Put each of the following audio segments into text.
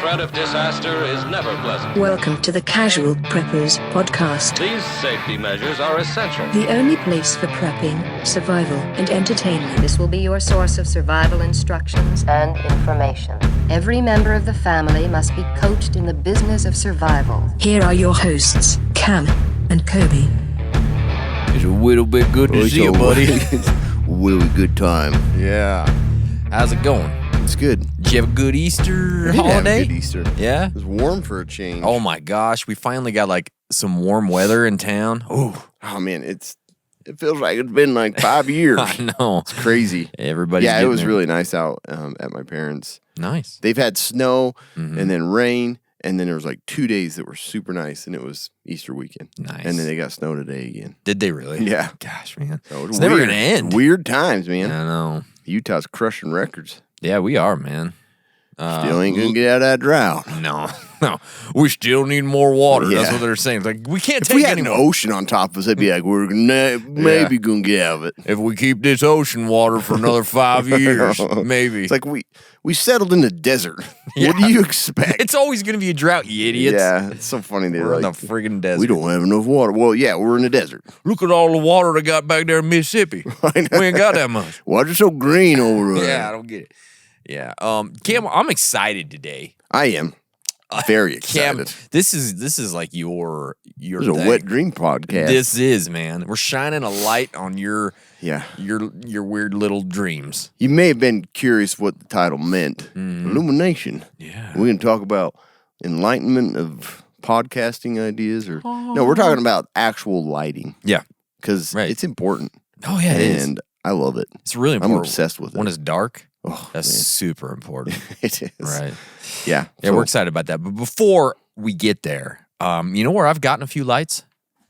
threat of disaster is never pleasant. Welcome to the Casual Preppers podcast. These safety measures are essential. The only place for prepping, survival, and entertainment. This will be your source of survival instructions and information. Every member of the family must be coached in the business of survival. Here are your hosts, Cam and Kobe. It's a little bit good to see you, buddy. Really good time. Yeah. How's it going? It's good. Did you have a good Easter I did holiday? have a good Easter. Yeah? It was warm for a change. Oh my gosh, we finally got like some warm weather in town. Oh man, it feels like it's been like 5 years. I know. It's crazy. Everybody's it was there. really nice out at my parents'. Nice. They've had snow Mhm. and then rain, and then there was like 2 days that were super nice, and it was Easter weekend. Nice. And then they got snow today again. Did they really? Yeah. Gosh, man. So It's never going to end. Weird times, man. I know. Utah's crushing records. Yeah, we are, man. Still ain't gonna get out of that drought. No. We still need more water. That's Yeah. what they're saying. It's like, we can't If take we had any an more. ocean on top of us, I'd be like, we're maybe gonna get out of it. If we keep this ocean water for another 5 years, maybe. It's like we settled in the desert. Yeah. What do you expect? It's always going to be a drought, you idiots. Yeah, it's so funny. They're We're in the like, friggin' desert. we don't have enough water. Well, yeah, we're in the desert. Look at all the water they got back there in Mississippi. I know. We ain't got that much. Water's so green over there. Yeah, I don't get it. Yeah. Cam, I'm excited today. I am very Cam, excited. this is like your This is a thing. wet dream podcast. This is, man. We're shining a light on your Yeah. weird little dreams. You may have been curious what the title meant. Illumination. Yeah. We're going to talk about enlightenment of podcasting ideas, or no, we're talking about actual lighting Yeah. because Right. it's important. Oh yeah, it is. And I love it. It's really I'm important. obsessed with it. When it's dark, Oh, that's man. super important. It is. Right. Yeah. Yeah, So- we're excited about that. But before we get there, you know where I've gotten a few lights?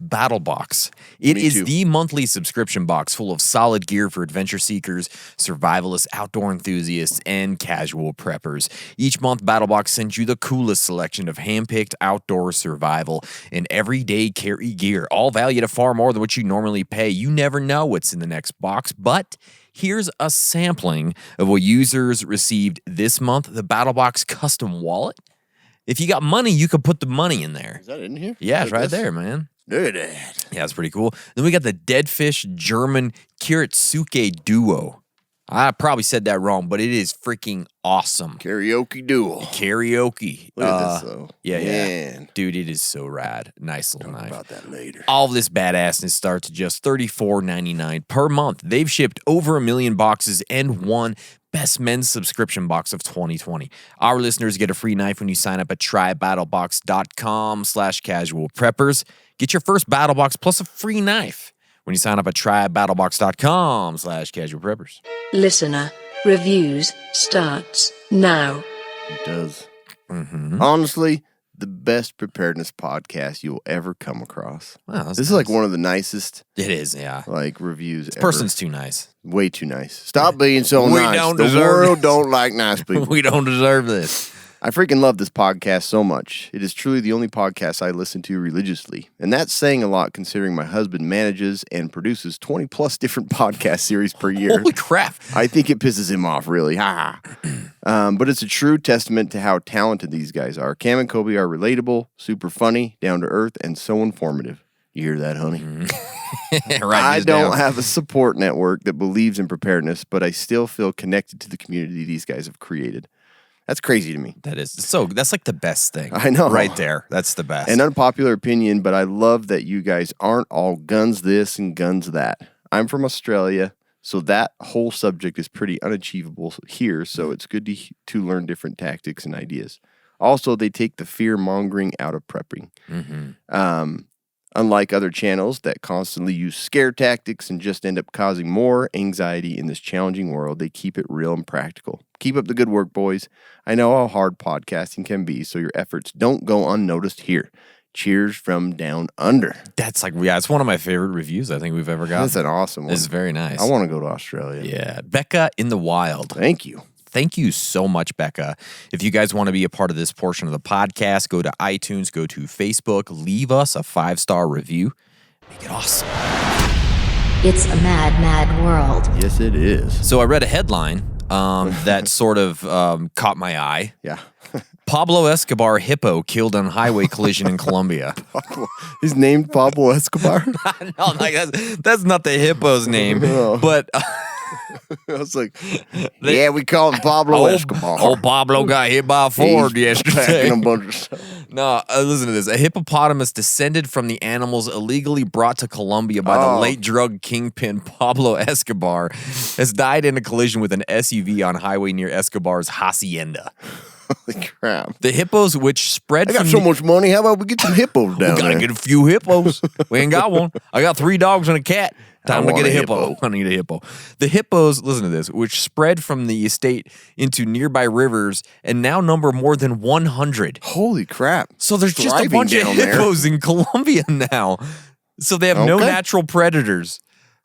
BattleBox. It Me is too. the monthly subscription box full of solid gear for adventure seekers, survivalists, outdoor enthusiasts, and casual preppers. Each month, BattleBox sends you the coolest selection of handpicked outdoor survival and everyday carry gear, all valued at far more than what you normally pay. You never know what's in the next box, but here's a sampling of what users received this month: the BattleBox custom wallet. If you got money, you could put the money in there. Is that in here? Yeah, it's Like right this? there, man. Look at that. Yeah, it's pretty cool. Then we got the Deadfish German Kiritsuke Duo. I probably said that wrong, but it is freaking awesome. Karaoke duel. Karaoke. Look at this, though. Yeah. Man. Dude, it is so rad. Nice little Talk knife. about that later. All of this badassness starts at just $34.99 per month. They've shipped over 1 million boxes and won Best Men's Subscription Box of 2020. Our listeners get a free knife when you sign up at trybattlebox.com/casualpreppers. Get your first BattleBox plus a free knife when you sign up at trybattlebox.com/casualpreppers. Listener reviews starts now. It does. Mm-hmm. Honestly, the best preparedness podcast you'll ever come across. Wow, that's This is like nice. one of the nicest It is, yeah. reviews ever. Person's too nice. Way too nice. Stop being so We nice. don't The deserve world this. don't like nice people. We don't deserve this. I freaking love this podcast so much. It is truly the only podcast I listen to religiously. And that's saying a lot considering my husband manages and produces 20 plus different podcast series per year. Holy crap. I think it pisses him off, really. But it's a true testament to how talented these guys are. Cam and Kobe are relatable, super funny, down to earth, and so informative. You hear that, honey? Write I this don't down. have a support network that believes in preparedness, but I still feel connected to the community these guys have created. That's crazy to me. That is so. That's like the best thing. I know. right there. That's the best. An unpopular opinion, but I love that you guys aren't all guns this and guns that. I'm from Australia, so that whole subject is pretty unachievable here, so it's good to learn different tactics and ideas. Also, they take the fear-mongering out of prepping. Unlike other channels that constantly use scare tactics and just end up causing more anxiety in this challenging world, they keep it real and practical. Keep up the good work, boys. I know how hard podcasting can be, so your efforts don't go unnoticed here. Cheers from down under. That's like, yeah, it's one of my favorite reviews I think we've ever gotten. That's an awesome one. This is very nice. I want to go to Australia. Yeah. Becca in the Wild. Thank you. Thank you so much, Becca. If you guys want to be a part of this portion of the podcast, go to iTunes, go to Facebook, leave us a 5-star review. Make it awesome. It's a mad, mad world. Yes, it is. So I read a headline that sort of caught my eye. Yeah. Pablo Escobar hippo killed on highway collision in Colombia. He's named Pablo Escobar. No, like that's not the hippo's name, but I was like, yeah, we call him Pablo Escobar. Old Pablo got hit by a Ford yesterday. Packing a bunch of stuff. No, listen to this. A hippopotamus descended from the animals illegally brought to Colombia by the late drug kingpin Pablo Escobar has died in a collision with an SUV on highway near Escobar's hacienda. Holy crap. The hippos, which spread I got from so much money. How about we get some hippos down gotta there? get a few hippos. We ain't got one. I got 3 dogs and a cat. Time to want get a a hippo. hippo. I need a hippo. The hippos, listen to this, which spread from the estate into nearby rivers and now number more than 100. Holy crap. So there's just a Thriving bunch of down there. hippos in Colombia now. So they have no Okay. natural predators.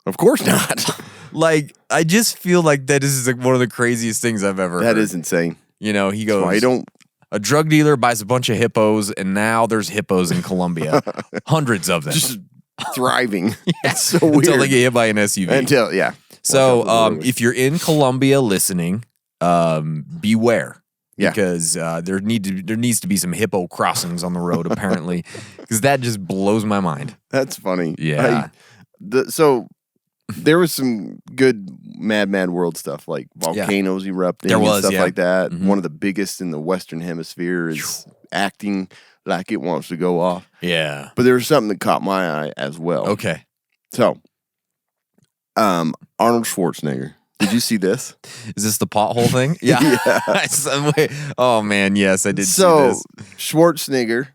Of course not. Like, I just feel like that is like one of the craziest things I've ever heard. That is insane. You know, he goes, Why don't a drug dealer buys a bunch of hippos, and now there's hippos in Colombia. Hundreds of them. just thriving? It's so weird. Until they get hit by an SUV. Until, yeah. So Watch out for the if you're in Colombia listening, beware. Yeah. Because there needs to be some hippo crossings on the road, apparently. Because that just blows my mind. That's funny. Yeah. So there was some good Mad World stuff, like volcanoes erupting There was, and stuff yeah. like that. Mhm. One of the biggest in the Western Hemisphere is acting like it wants to go off. Yeah. But there was something that caught my eye as well. Okay. So, Arnold Schwarzenegger. Did you see this? Is this the pothole thing? Yeah. Oh, man. Yes, I did see this. Schwarzenegger,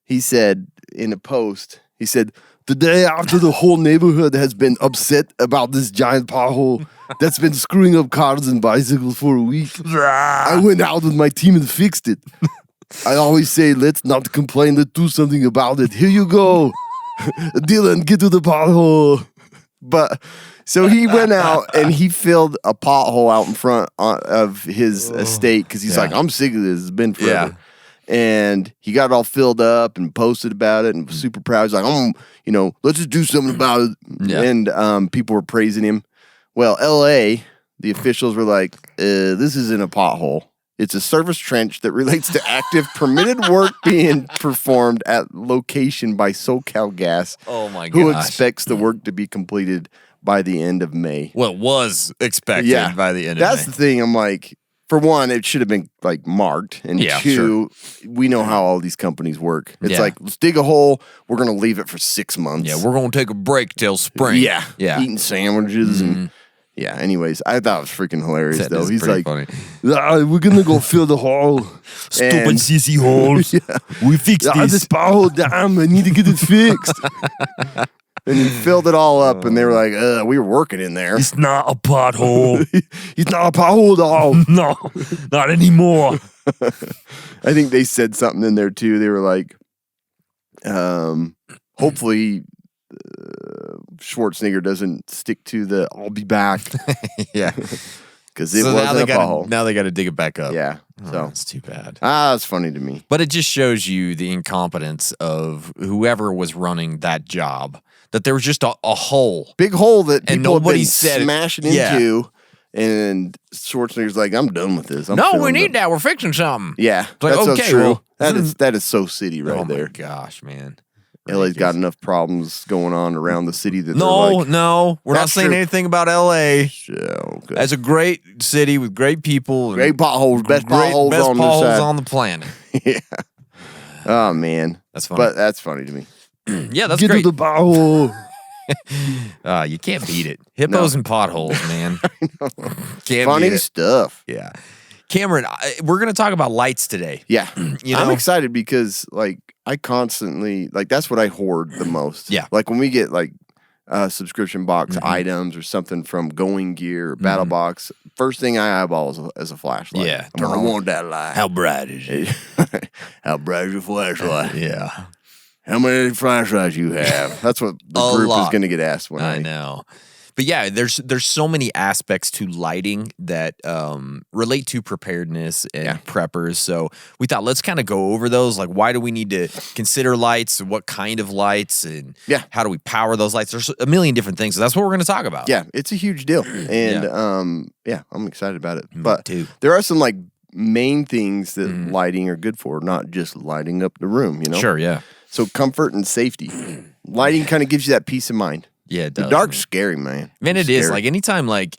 he said in a post, he said, the day after the whole neighborhood has been upset about this giant pothole that's been screwing up cars and bicycles for a week, I went out with my team and fixed it. I always say, let's not complain, let's do something about it. Here you go. Dylan, get to the pothole. But so he went out and he filled a pothole out in front of his estate because he's like, I'm sick of this. It's been forever. Yeah. And he got it all filled up and posted about it and was super proud. He's like, let's just do something about it. Yeah. And people were praising him. Well, LA, the officials were like, this isn't a pothole. It's a service trench that relates to active permitted work being performed at location by SoCal Gas. Oh, my Who gosh. expects the work to be completed by the end of May. Well, it was expected by the end of That's May. the thing. I'm like, for one, it should have been like marked. And Yeah, two, we know how all these companies work. It's Yeah. like, let's dig a hole. We're going to leave it for 6 months. Yeah, we're going to take a break till spring. Yeah. Yeah. Eating sandwiches and yeah. Anyways, I thought it was freaking hilarious That though. is He's pretty like, funny. we're going to go fill the hole. Stupid sissy holes. We fixed This pothole, damn, I need to get it fixed. And he filled it all up, and they were like, we were working in there. It's not a pothole. He's not a pothole, dog. No, not anymore. I think they said something in there, too. They were like, hopefully Schwarzenegger doesn't stick to the I'll be back. Yeah. Because it So wasn't a pothole. now they got to dig it back up. Yeah. Oh, So, that's too bad. it's funny to me. But it just shows you the incompetence of whoever was running that job. That there was just a hole. Big hole that And people have nobody been said it. smashing Yeah. into. And Schwarzenegger's like, I'm done with this. I'm No, we filling need it. that. We're fixing something. Yeah, like, that's okay, so true. well, that is so city right Oh there. my gosh, man. LA's got enough problems going on around the city that No, they're like, no, we're not That's saying true. anything about LA. yeah, okay. That's a great city with great people. and Great potholes, best potholes best on potholes this side. on the planet. Yeah. Oh man, That's funny. but that's funny to me. Yeah, that's Get great. to the pothole. You can't beat it. Hippos and potholes, man. Can't Funny beat it. stuff. Yeah. Cameron, we're going to talk about lights today. Yeah, You I'm know? excited because like I constantly like that's what I hoard the most. Yeah. like when we get like subscription box Mm-hmm. items or something from Going Gear or Battle Box, first thing I eyeball is a flashlight. Yeah, I'm like, I want that light. How bright is it? How bright is your flashlight? Yeah. How many flashlights you have? That's what the A group is lot. going to get asked when I know. But yeah, there's so many aspects to lighting that relate to preparedness and preppers. So we thought let's kind of go over those. Like, why do we need to consider lights? What kind of lights? And how do we power those lights? There's a million different things. So that's what we're going to talk about. Yeah, it's a huge deal. And I'm excited about it. But too. there are some like main things that lighting are good for, not just lighting up the room, you know? Sure, yeah. So comfort and safety. Lighting kind of gives you that peace of mind. Yeah, it does. The dark's scary, man. Man, It's it is. scary. Like anytime, like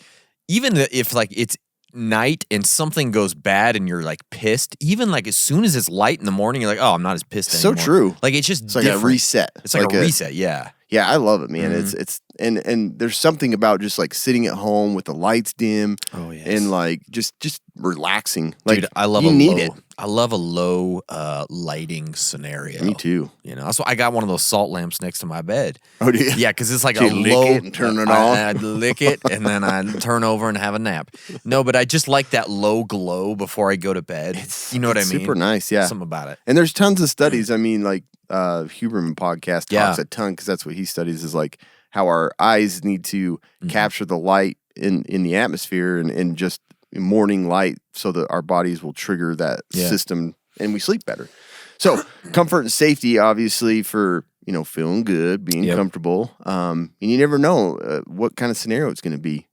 even if like it's night and something goes bad and you're like pissed, even like as soon as it's light in the morning, you're like, oh, I'm not as pissed So anymore. true. Like it's just It's like different. a reset. It's like a reset, yeah. Yeah, I love it, man. It's and there's something about just like sitting at home with the lights dim. Oh, yes. And like just relaxing. Like Dude, I love you need it. I love a low lighting scenario. Me too. You know, that's why I got one of those salt lamps next to my bed. Oh, do you? Yeah, because it's like So a you lick low. it and turn it on? I'd lick it and then I'd turn over and have a nap. No, but I just like that low glow before I go to bed. You know what I It's mean? super nice, yeah. Something about it. And there's tons of studies. I mean, like Huberman podcast Yeah. talks a ton because that's what he studies is like how our eyes need to capture the light in the atmosphere and just morning light so that our bodies will trigger that system and we sleep better. So comfort and safety, obviously, for feeling good, being comfortable. And you never know what kind of scenario it's going to be.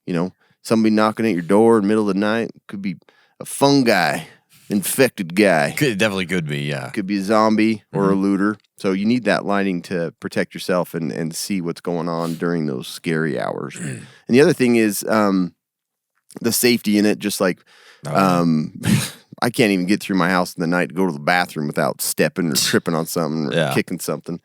Somebody knocking at your door in the middle of the night could be a fungi infected guy. Definitely could be, yeah. Could be a zombie or a looter. So you need that lighting to protect yourself and see what's going on during those scary hours. And the other thing is the safety in it, just like I can't even get through my house in the night to go to the bathroom without stepping or tripping on something or kicking something.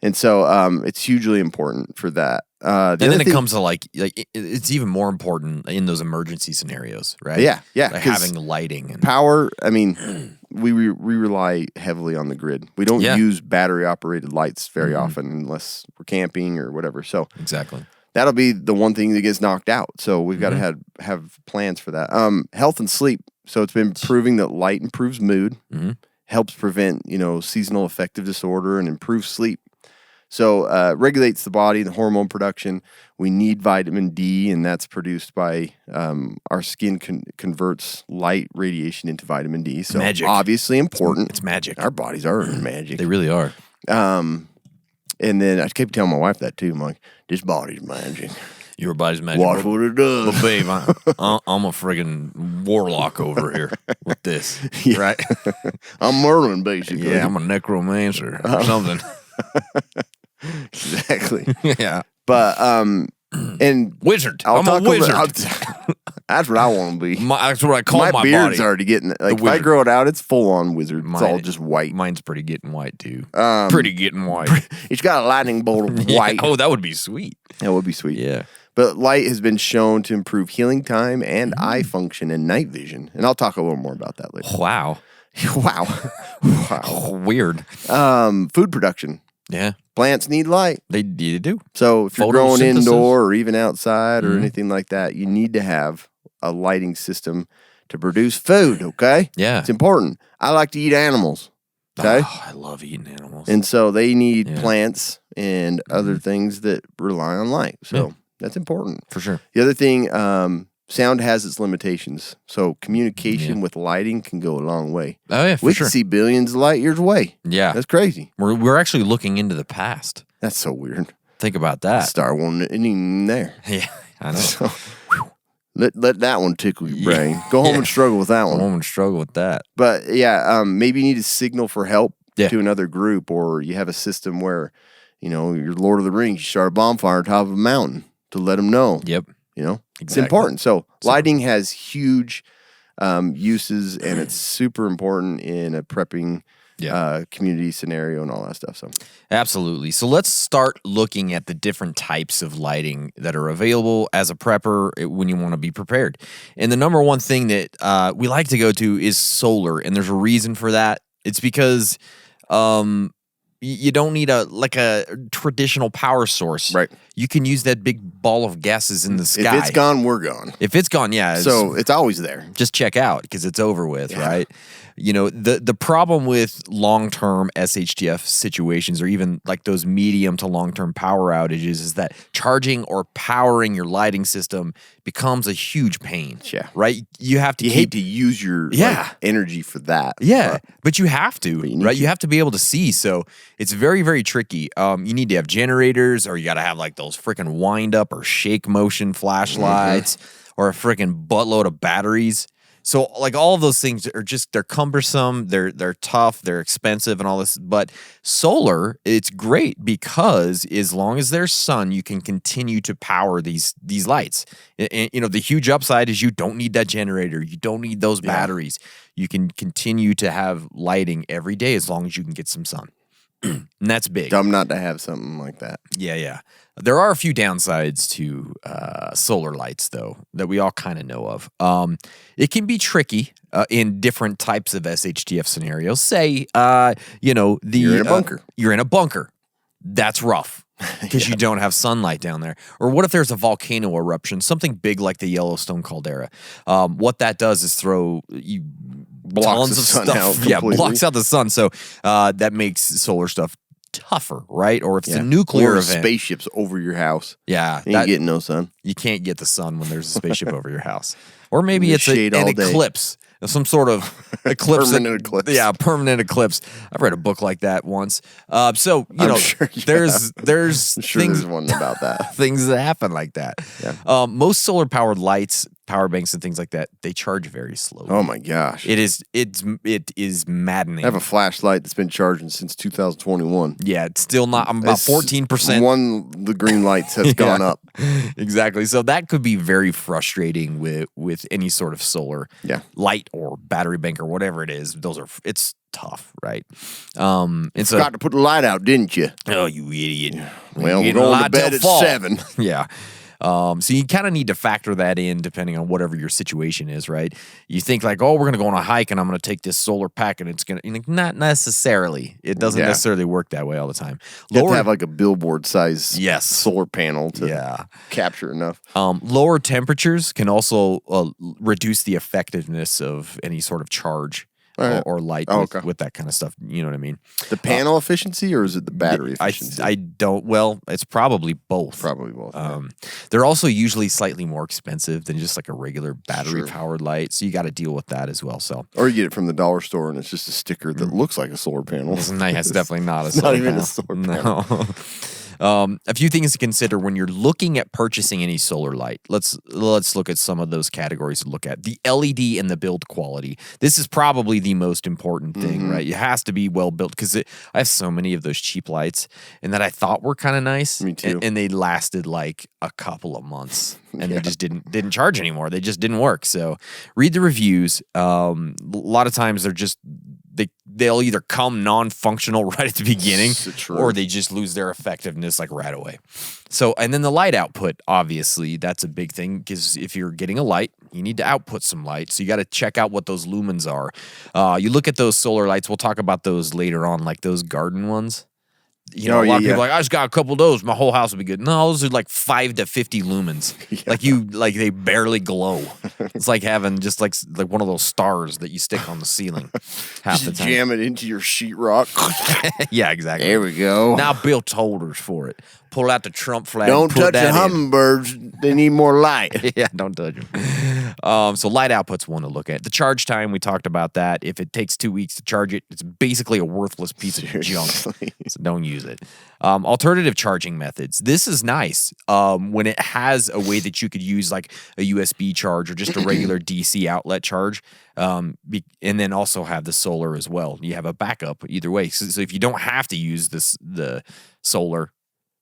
And so it's hugely important for that. And then it comes to like it's even more important in those emergency scenarios, right? Yeah. Like having lighting and power. I mean, we rely heavily on the grid. We don't use battery operated lights very often unless we're camping or whatever. So exactly. That'll be the one thing that gets knocked out. So we've got to have plans for that. Health and sleep. So it's been proving that light improves mood, helps prevent seasonal affective disorder, and improves sleep. So regulates the body, the hormone production. We need vitamin D, and that's produced by our skin converts light radiation into vitamin D. So magic. Obviously important. It's magic. Our bodies are magic. They really are. And then I kept telling my wife that too. I'm like, this body's magic. Your body's magic. Watch what it does. But babe, I'm a friggin' warlock over here with this, right? I'm Merlin, basically. Yeah, I'm a necromancer or something. Exactly. Yeah. But and wizard. I'm a wizard. That's what I want to be. That's what I call my beard's body. already getting like if I grow it out, it's full on wizard. It's all just white. Mine's pretty getting white too. Pretty getting white. It's got a lightning bolt of white. Oh, that would be sweet. That would be sweet. Yeah. But light has been shown to improve healing time and eye function and night vision. And I'll talk a little more about that later. Wow. Wow. Weird. Food production. Yeah. Plants need light. They do. So if you're growing Photosynthesis. indoor or even outside or anything like that, you need to have a lighting system to produce food, okay? Yeah. It's important. I like to eat animals, okay? Oh, I love eating animals. And so they need plants and other things that rely on light. So that's important. For sure. The other thing, sound has its limitations. So communication with lighting can go a long way. Oh, yeah, for We sure. can see billions of light years away. Yeah. That's crazy. We're actually looking into the past. That's so weird. Think about that. Star one isn't even there. Yeah, I know. So, let that one tickle your brain. Go home and struggle with that I one. won't struggle with that. But yeah, maybe you need to signal for help Yeah. to another group, or you have a system where, you're Lord of the Rings, you start a bonfire on top of a mountain to let them know. Yep. It's important. So lighting has huge uses, and it's super important in a prepping community scenario and all that stuff. So Absolutely. So let's start looking at the different types of lighting that are available as a prepper when you want to be prepared. And the number one thing that we like to go to is solar, and there's a reason for that. It's because You don't need a traditional power source. Right. You can use that big ball of gases in the sky. If it's gone, we're gone. If it's gone, yeah. So it's always there. Just check out because it's over with, right? You know, the problem with long-term SHTF situations or even like those medium to long-term power outages is that charging or powering your lighting system becomes a huge pain. Yeah. Right? You have to hate to use your energy for that. Yeah, but you have to, right? to. You have to be able to see. So it's very, very tricky. You need to have generators, or you got to have like those freaking wind up or shake motion flashlights, or a freaking buttload of batteries. So like all of those things are they're cumbersome, they're tough, they're expensive and all this. But solar, it's great because as long as there's sun, you can continue to power these lights. And, you know, the huge upside is you don't need that generator, you don't need those batteries. You can continue to have lighting every day as long as you can get some sun. And that's big. Dumb not to have something like that. Yeah. There are a few downsides to solar lights, though, that we all kind of know of. It can be tricky in different types of SHTF scenarios. Say, you're in a bunker. You're in a bunker. That's rough because you don't have sunlight down there. Or what if there's a volcano eruption, something big like the Yellowstone caldera? What that does is Blocks tons the of sun stuff. out Yeah, completely. blocks out the sun. So that makes solar stuff tougher, right? Or if it's a nuclear or event. spaceships over your house. Yeah. You ain't getting no sun. You can't get the sun when there's a spaceship over your house. Or maybe In the it's shade an all day. eclipse. Some sort of eclipse. Permanent eclipse. Yeah, permanent eclipse. I've read a book like that once. So, I'm sure you there's I'm sure things, there's one about that. things that happen like that. Yeah. Most solar powered lights, power banks and things like that, they charge very slowly. Oh my gosh. It is maddening. I have a flashlight that's been charging since 2021. Yeah, it's still not. I'm about 14%. The green lights has gone up. Exactly. So that could be very frustrating with any sort of solar light or battery bank or whatever it is. It's tough, right? And so Forgot to put the light out, didn't you? oh, you idiot. Well, You we're get a going to light bed till at fall. 7. Yeah. So you kind of need to factor that in depending on whatever your situation is, right? You think like, oh, we're going to go on a hike and I'm going to take this solar pack and it's going to, not necessarily. It doesn't necessarily work that way all the time. You have to have like a billboard size solar panel to Yeah. capture enough. Lower temperatures can also reduce the effectiveness of any sort of charge or light with that kind of stuff. You know what I mean? The panel efficiency or is it the battery efficiency? I don't. Well, it's probably both. Probably both. They're also usually slightly more expensive than just like a regular battery powered light. So you got to deal with that as well. So or you get it from the dollar store and it's just a sticker that looks like a solar panel. it's definitely not a It's solar not even panel. a solar panel. No. A few things to consider when you're looking at purchasing any solar light. Let's look at some of those categories to look at. The LED and the build quality. This is probably the most important thing, right? It has to be well built because I have so many of those cheap lights and that I thought were kind of nice. Me too. And they lasted like a couple of months and they just didn't charge anymore. They just didn't work. So read the reviews. A lot of times they'll either come non-functional right at the beginning or they just lose their effectiveness like right away. So, and then the light output, obviously, that's a big thing because if you're getting a light, you need to output some light. So you got to check out what those lumens are. You look at those solar lights. We'll talk about those later on, like those garden ones. You know, a lot of people are like, I just got a couple of those. My whole house will be good. No, those are like 5 to 50 lumens. Like they barely glow. It's like having just like one of those stars that you stick on the ceiling half the time. Jam it into your sheetrock. Yeah, exactly. There we go. Now built holders for it. Pull out the Trump flag. Don't and put touch that the in. hummingbirds. They need more light. Yeah, don't touch them. So light output's one to look at. The charge time, we talked about that. If it takes 2 weeks to charge it, it's basically a worthless piece of junk. So don't use it. Alternative charging methods. This is nice when it has a way that you could use like a USB charge or just a regular DC outlet charge. And then also have the solar as well. You have a backup either way. So if you don't have to use the solar,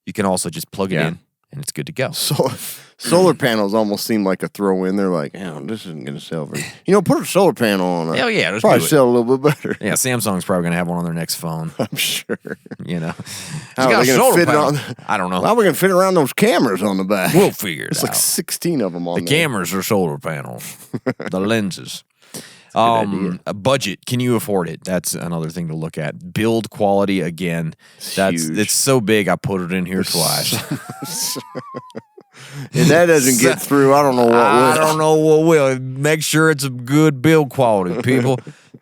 you can also just plug it in and it's good to go. So, solar panels almost seem like a throw in. They're like, oh, this isn't going to sell very. Put a solar panel on it. Hell yeah, let's probably do it. sell a little bit better. Yeah, Samsung's probably going to have one on their next phone. I'm sure. How are they going to fit panel. on? I don't know. How are we going to fit around those cameras on the back? We'll figure it It's out. like 16 of them on The there. cameras are solar panels. The lenses. a good idea. A budget. Can you afford it? That's another thing to look at. Build quality again. Huge. It's so big. I put it in here twice. If that doesn't get through, I don't know what will. I don't know what will. Make sure it's a good build quality, people.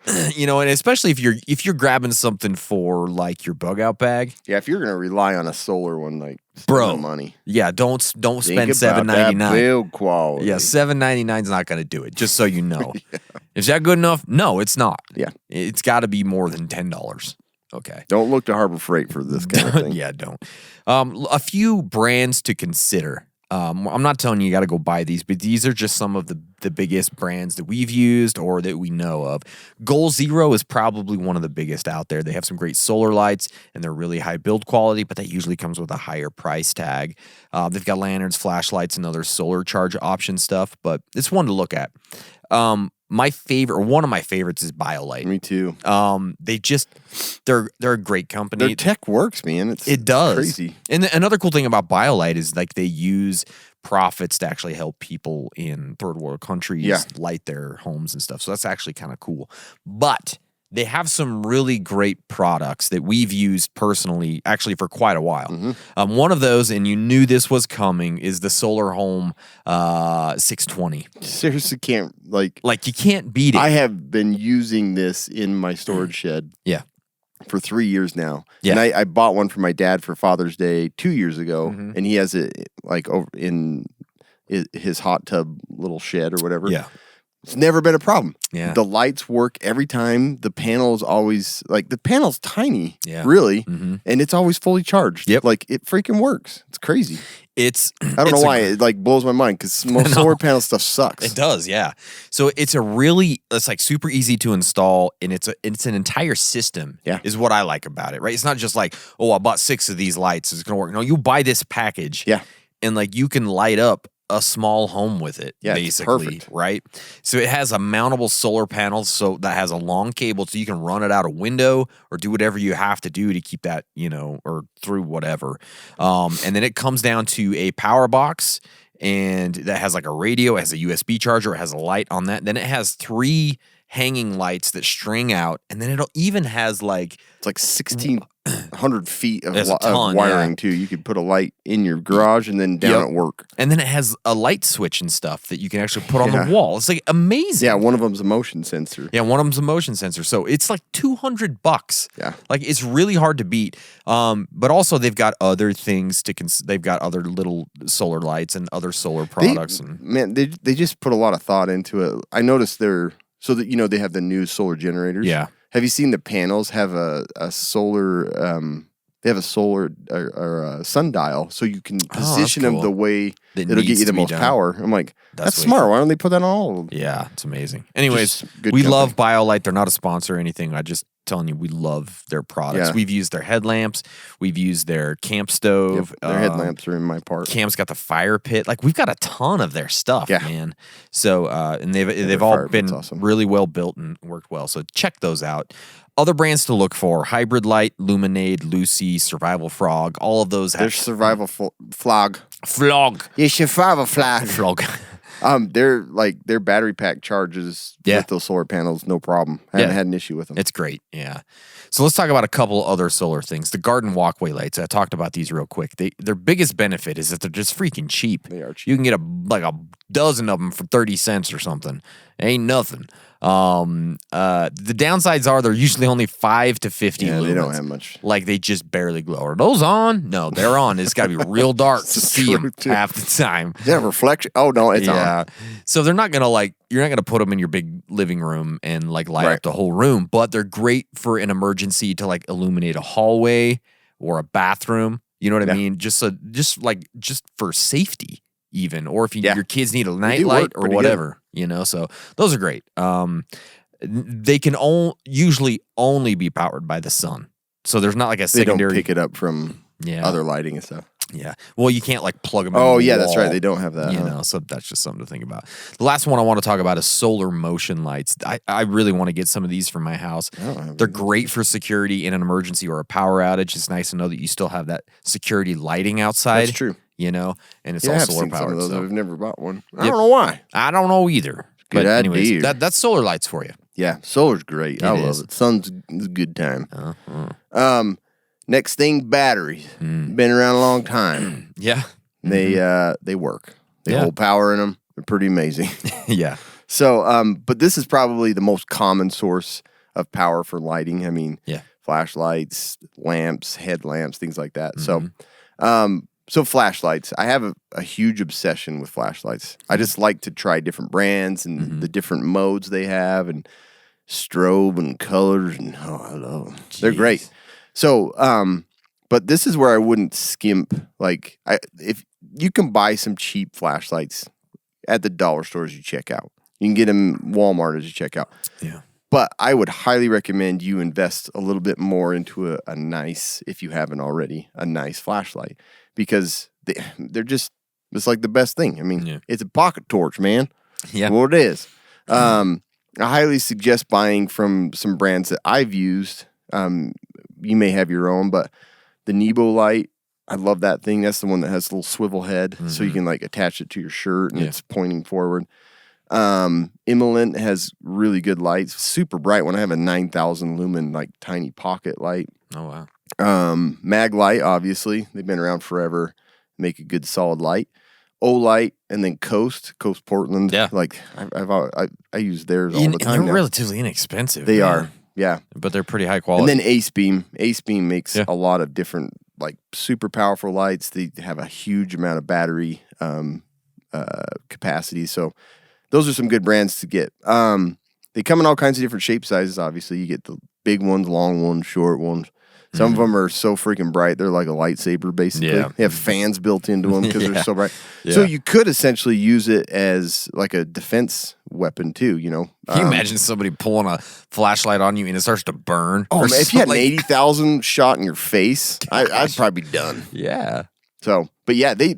And especially if you're grabbing something for like your bug out bag. Yeah, if you're gonna rely on a solar one, like Bro, money. Yeah, don't spend Think about $7.99. that build quality. Yeah, $7.99 is not going to do it. Just so you know, is that good enough? No, it's not. Yeah, it's got to be more than $10. Okay. Don't look to Harbor Freight for this kind of thing. Yeah, don't. A few brands to consider. I'm not telling you got to go buy these, but these are just some of the biggest brands that we've used or that we know of. Goal Zero is probably one of the biggest out there. They have some great solar lights and they're really high build quality, but that usually comes with a higher price tag. They've got lanterns, flashlights, and other solar charge option stuff, but it's one to look at. My favorite, or one of my favorites, is BioLite. Me too. They're a great company. Their tech works, man. It does. Crazy. And another cool thing about BioLite is like they use profits to actually help people in third world countries light their homes and stuff. So that's actually kind of cool. But they have some really great products that we've used personally, actually for quite a while. Mm-hmm. One of those, and you knew this was coming, is the Solar Home 620. Seriously, can't you can't beat it. I have been using this in my storage shed. Yeah. For 3 years now. Yeah. And I bought one for my dad for Father's Day 2 years ago, and he has it like over in his hot tub little shed or whatever. Yeah. It's never been a problem. Yeah. The lights work every time. The panel's always the panel's tiny, really, and it's always fully charged. Yep. Like it freaking works. It's crazy. I don't know why it blows my mind because most solar panel stuff sucks. It does, yeah. So it's like super easy to install, and it's an entire system. Yeah. Is what I like about it, right? It's not just like, oh, I bought 6 of these lights, it's gonna work. No, you buy this package, and like you can light up a small home with it, basically, right? So it has a mountable solar panel, so that has a long cable, so you can run it out a window or do whatever you have to do to keep that, or through whatever. And then it comes down to a power box, and that has like a radio, it has a USB charger, it has a light on that. Then it has 3 hanging lights that string out, and then it even has it's like 1,600 feet of ton, wiring too. You could put a light in your garage and then down at work. And then it has a light switch and stuff that you can actually put on the wall. It's like amazing. Yeah, one of them's a motion sensor. Yeah, one of them's a motion sensor. So it's like $200. Yeah. Like it's really hard to beat. But also they've got other things they've got other little solar lights and other solar products. They just put a lot of thought into it. I noticed they have the new solar generators. Yeah. Have you seen the panels have a solar? They have a solar or a sundial, so you can position them the way that'll get you the most power. I'm like, that's smart. Why don't they put that on all of them? Yeah, it's amazing. Anyways, we love BioLite. They're not a sponsor or anything. I just telling you, we love their products. Yeah. We've used their headlamps. We've used their camp stove. Yep, their headlamps are in my part. Cam's got the fire pit. Like we've got a ton of their stuff, man. So and they've all been really well built and worked well. So check those out. Other brands to look for: Hybrid Light, Luminade, Lucy, Survival Frog. All of those have there's Survival Flog. Flog. Yeah, Survival Flog. Flog. Their battery pack charges with those solar panels, no problem. I haven't had an issue with them. It's great, yeah. So let's talk about a couple other solar things. The garden walkway lights. I talked about these real quick. Their biggest benefit is that they're just freaking cheap. They are cheap. You can get a dozen of them for 30 cents or something. Ain't nothing. The downsides are they're usually only 5 to 50 lumens. They don't have much. Like they just barely glow. Are those on? No, they're on. It's got to be real dark to see them half the time. Is that reflection? Oh no, it's on. So they're not gonna you're not gonna put them in your big living room and light up the whole room, but they're great for an emergency to illuminate a hallway or a bathroom. You know what I mean? Just for safety. Even, or if your kids need a night light or whatever, so those are great. They can usually only be powered by the sun, so there's not like a secondary. They don't pick it up from other lighting and stuff. Yeah, well, you can't plug them. Oh, yeah, that's right. They don't have that. So that's just something to think about. The last one I want to talk about is solar motion lights. I really want to get some of these for my house. They're great for security in an emergency or a power outage. It's nice to know that you still have that security lighting outside. That's true. And it's all solar powered. I've never bought one. I don't know why. I don't know either. Good But anyways, idea. that's solar lights for you. Yeah, solar's great. I love is. it. Sun's a good time. Next thing, batteries. Been around a long time. Yeah. They work. They Yeah. hold power in them. They're pretty amazing. Yeah. So, but this is probably the most common source of power for lighting. I mean, Yeah. flashlights, lamps, headlamps, things like that. So flashlights. I have a huge obsession with flashlights. I just like to try different brands and the different modes they have and strobe and colors and I love them. They're great. So, but this is where I wouldn't skimp. Like, if you can buy some cheap flashlights at the dollar stores you check out. You can get them Walmart as you check out. Yeah. But I would highly recommend you invest a little bit more into a nice, if you haven't already, a nice flashlight. Because they're just, it's like the best thing. I mean, it's a pocket torch, man. Yeah. Well, it is. I highly suggest buying from some brands that I've used. You may have your own, but the Nebo light, I love that thing. That's the one that has a little swivel head, so you can like attach it to your shirt and it's pointing forward. Imolent has really good lights, super bright one. I have a 9,000 lumen like tiny pocket light. Oh wow. Mag light, obviously, they've been around forever. Make a good solid light. Olight and then Coast Portland. Yeah. Like I use theirs all the time. They're now. relatively inexpensive. They man. are, yeah. But they're pretty high quality. And then Ace Beam. Ace Beam makes a lot of different, like super powerful lights. They have a huge amount of battery capacity. So those are some good brands to get. They come in all kinds of different shape sizes. Obviously, you get the big ones, long ones, short ones. Some of them are so freaking bright, they're like a lightsaber, basically. Yeah. They have fans built into them because they're so bright. Yeah. So you could essentially use it as like a defense weapon too, you know? Can you imagine somebody pulling a flashlight on you and it starts to burn? Oh, Or man, if you had an something? 80,000 shot in your face, I'd probably be done. Yeah. So, but yeah, they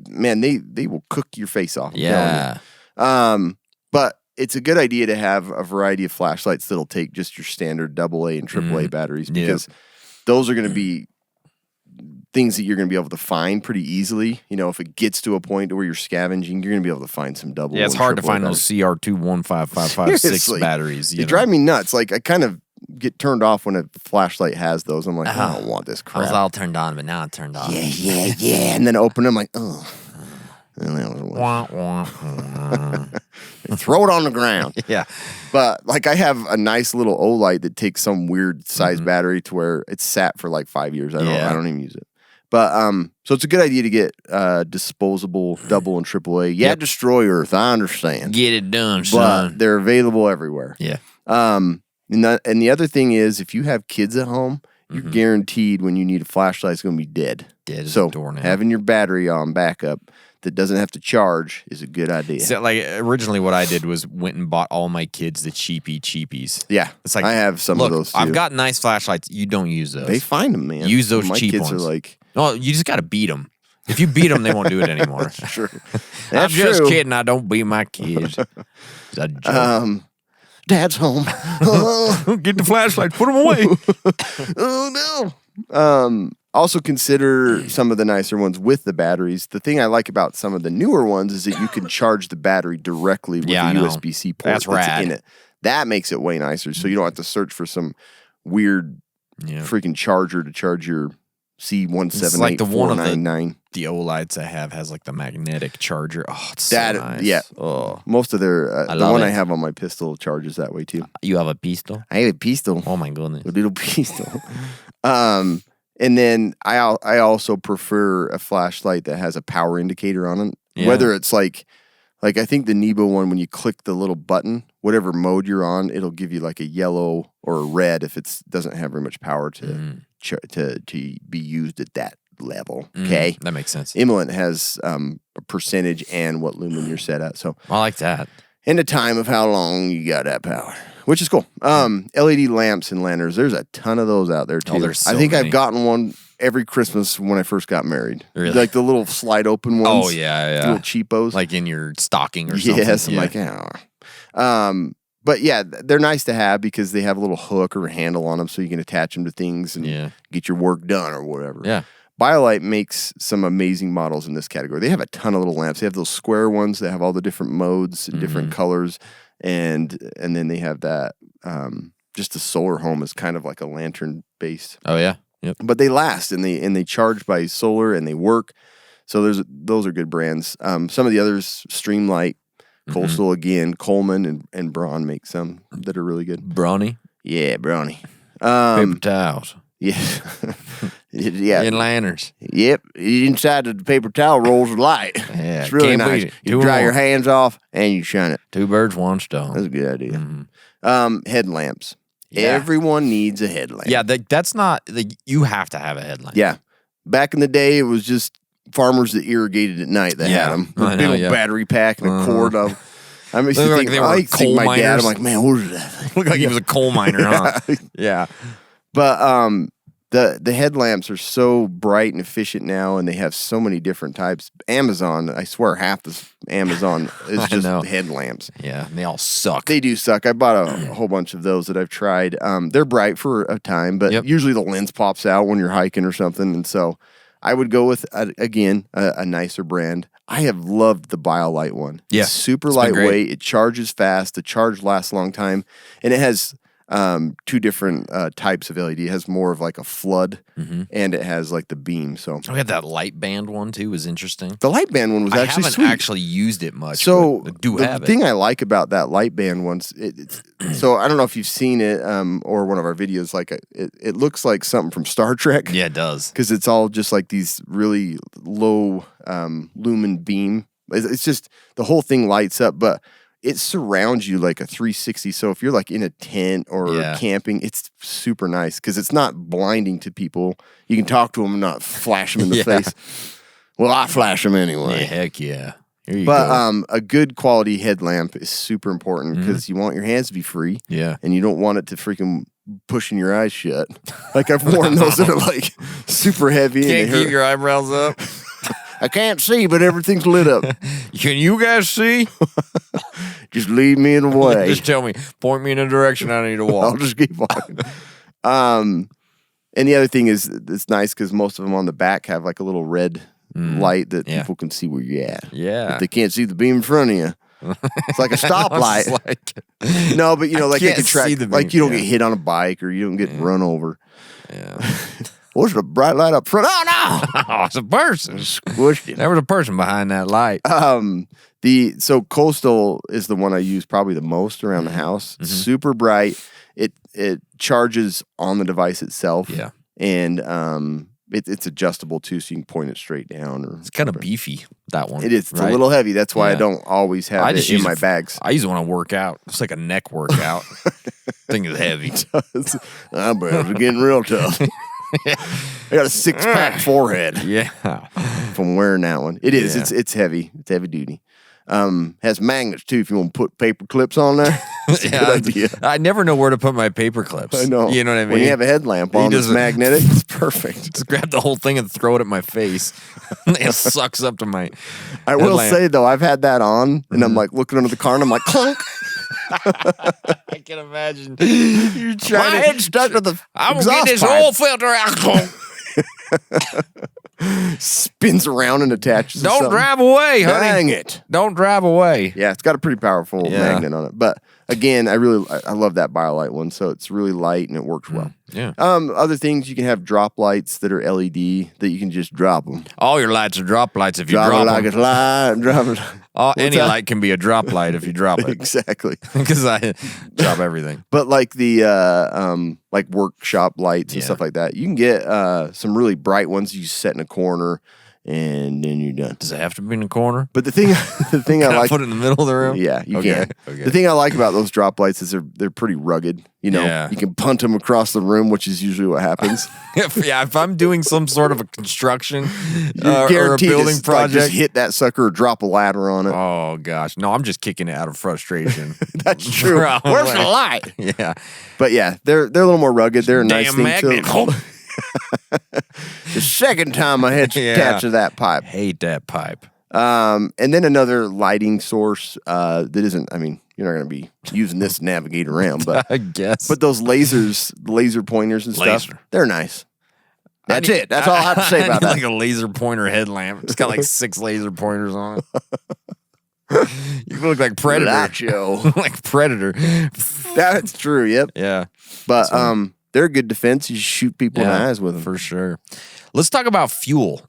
will cook your face off. I'm telling you. Yeah. But it's a good idea to have a variety of flashlights that'll take just your standard AA and AAA batteries because those are going to be things that you're going to be able to find pretty easily. You know, if it gets to a point where you're scavenging, you're going to be able to find some double. Yeah, it's and hard to AAA find batteries. those CR2155556 Seriously. batteries. They drive me nuts. Like, I kind of get turned off when a flashlight has those. I'm like, I don't want this I crap. was all turned on, but now it's turned off. Yeah. And then open them like, oh. Wah, wah, wah. Throw it on the ground. Yeah. But like I have a nice little Olight that takes some weird size battery to where it's sat for like 5 years. I don't even use it. But so it's a good idea to get disposable double and AAA. Yeah, destroy Earth. I understand. Get it done, But son. they're available everywhere. Yeah. And the other thing is, if you have kids at home, you're guaranteed when you need a flashlight, it's going to be dead. Dead as So a doornail. having your battery on backup that doesn't have to charge is a good idea. So, like, originally what I did was went and bought all my kids the cheapies. Yeah, It's like, I have some look, of those too. I've got nice flashlights. You don't use those. They find them, man. Use those My cheap kids ones. are like, Oh, you just got to beat them. If you beat them, they won't do it anymore. true. I'm That's just true. kidding. I don't beat my kids. It's a joke. Dad's home. Get the flashlight. Put them away. Oh no. Also consider some of the nicer ones with the batteries. The thing I like about some of the newer ones is that you can charge the battery directly with Yeah, I the know. USB-C port That's rad. in it. That makes it way nicer. So you don't have to search for some weird Yeah. freaking charger to charge your It's like the one of the- C178-499. The Olights I have has like the magnetic charger. Oh, it's so That nice. yeah. Oh, Most of their I the love one it. I have on my pistol charges that way too. you have a pistol? I have a pistol. Oh my goodness. A little pistol. And then I also prefer a flashlight that has a power indicator on it. Yeah. Whether it's like I think the Nebo one, when you click the little button, whatever mode you're on, it'll give you like a yellow or a red if it doesn't have very much power to be used at that level. Okay, That makes sense. Imolent has a percentage and what lumen you're set at. So I like that. and the time of how long you got that power, which is cool. LED lamps and lanterns, there's a ton of those out there too. there's so I think many. I've gotten one every Christmas when I first got married. Really? Like the little slide open ones. Oh, yeah. Little cheapos. Like in your stocking or something. yes, I'm Yeah. like, yeah. But yeah, they're nice to have because they have a little hook or a handle on them so you can attach them to things and Yeah. get your work done or whatever. Yeah. BioLite makes some amazing models in this category. They have a ton of little lamps. They have those square ones that have all the different modes and different colors. and then they have that just the solar home is kind of like a lantern based. Oh yeah. Yep. But they last and they charge by solar and they work. So those are good brands. Some of the others, Streamlight, Coastal again, Coleman and Braun make some that are really good. Brawny. Yeah, Brownie. Paper towels. Yeah. Yeah. And lanterns. Yep. Inside the paper towel rolls of light. Yeah, It's really can't nice. beat it. You Two dry in your one. hands off and you shine it. 2 birds, 1 stone. That's a good idea. Headlamps. Yeah. Everyone needs a headlamp. Yeah, that's not. You have to have a headlamp. Yeah. Back in the day, it was just farmers that irrigated at night that had them. I Big know, old yeah. battery pack and a cord of. I used They to were think, like they were I used to think coal my dad. miners. I'm like, man, what is that thing? Looked like he was a coal miner, huh? Yeah. But the headlamps are so bright and efficient now, and they have so many different types. Amazon, I swear, half the Amazon is I just know. headlamps. Yeah, and they all suck. They do suck. I bought a whole bunch of those that I've tried. They're bright for a time, but Yep. usually the lens pops out when you're hiking or something. And so I would go with, a nicer brand. I have loved the BioLite one. Yeah, It's super it's been great. lightweight. It charges fast. The charge lasts a long time. And it has 2 different types of LED. It has more of like a flood, and it has like the beam. So We had that light band one too. Was interesting. the light band one was I actually haven't sweet. actually used it much. So but I do the have thing it. I like about that light band ones, it's so I don't know if you've seen it or one of our videos. Like it looks like something from Star Trek. Yeah, it does. Because it's all just like these really low lumen beam. It's just the whole thing lights up, but it surrounds you like a 360. So if you're like in a tent or Yeah. camping, it's super nice because it's not blinding to people. You can talk to them and not flash them in the Yeah. face. Well, I flash them anyway. Yeah, heck yeah. Here you But go. a good quality headlamp is super important because you want your hands to be free. Yeah. And you don't want it to freaking pushing your eyes shut. Like I've worn those that are like super heavy. Can't and they keep hurt. your eyebrows up. I can't see, but everything's lit up. Can you guys see? Just lead me in the way. Just tell me. Point me in a direction I need to I'll walk. just keep walking. And the other thing is, it's nice because most of them on the back have like a little red light that Yeah. people can see where you're at. Yeah. But they can't see the beam in front of you. It's like a stoplight. It's like, No, but you know, I like they can't can track, see the like beam, you don't yeah. get hit on a bike or you don't get run over. yeah. What's the bright light up front? Oh no! Oh, it's a person. Squished it. There was a person behind that light. So Coastal is the one I use probably the most around the house. It's super bright. It charges on the device itself. Yeah. And it's adjustable too, so you can point it straight down. Or It's kind of beefy, that one. it is. It's right? a little heavy. That's why I Yeah. don't always have I it just in use my it bags. I use it when I work out. It's like a neck workout. Thing is heavy. Eyebrows are getting real tough. I got a 6-pack forehead Yeah. from wearing that one. It is. Yeah. It's heavy. It's heavy duty. Has magnets too if you want to put paper clips on there. It's a good idea. I never know where to put my paper clips. I know. You know what I mean? When you have a headlamp on that's doesn't- magnetic, it's perfect. Just grab the whole thing and throw it at my face. It sucks up to my I will headlamp. say though, I've had that on, and I'm like looking under the car, and I'm like, clunk. I can imagine. You're My trying to. head's stuck to the I'm going to exhaust get this pipe. oil filter out. Spins around and attaches. to Don't something. drive away, honey. Dang it. Don't drive away. Yeah, it's got a pretty powerful Yeah. magnet on it. But again, I love that BioLite one. So it's really light and it works well. Yeah. Other things, you can have drop lights that are LED that you can just drop them. All your lights are drop lights if you Drop it drop like them. it's light. Drop it. Any that? light can be a drop light if you drop it. Exactly. Because I drop everything. But like the like workshop lights and Yeah. stuff like that, you can get some really bright ones you set in a corner, and then you're done. Does it have to be in the corner? But the thing I Can I like, put it in the middle of the room? yeah, you Okay, can. okay. The thing I like about those drop lights is they're pretty rugged. You know, Yeah. you can punt them across the room, which is usually what happens. if I'm doing some sort of a construction You're or a guaranteed building to, like, project. just hit that sucker or drop a ladder on it. Oh gosh, no! I'm just kicking it out of frustration. That's true. Probably. Where's the light? Yeah, But yeah, they're a little more rugged. They're a nice damn thing magnet. too. The second time my head's Yeah. attached to that pipe. hate that pipe. And then another lighting source that isn't, I mean, you're not going to be using this to navigate around, but I guess. but those laser pointers and stuff, Laser. they're nice. That's it. That's all I have to say about need that. like a laser pointer headlamp. It's got like 6 laser pointers on it. You look like Predator. Nacho. Like Predator. That's true. Yep. Yeah. But they're a good defense. You shoot people in the eyes with them. For sure. Let's talk about fuel.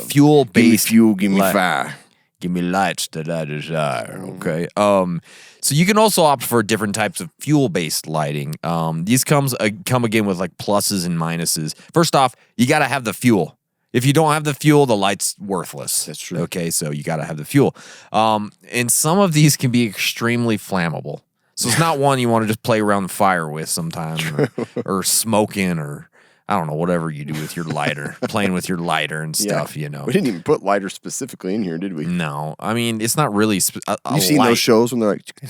Fuel Give me based. fuel. Give me fire. Give me lights that I desire. Okay. So you can also opt for different types of fuel-based lighting. These come again with like pluses and minuses. First off, you got to have the fuel. If you don't have the fuel, the light's worthless. That's true. Okay, so you got to have the fuel. And some of these can be extremely flammable. So it's not one you want to just play around the fire with sometime or smoking or I don't know, whatever you do with your lighter, playing with your lighter and stuff, you know. We didn't even put lighter specifically in here, did we? No. I mean, it's not really You've seen light. those shows when they're like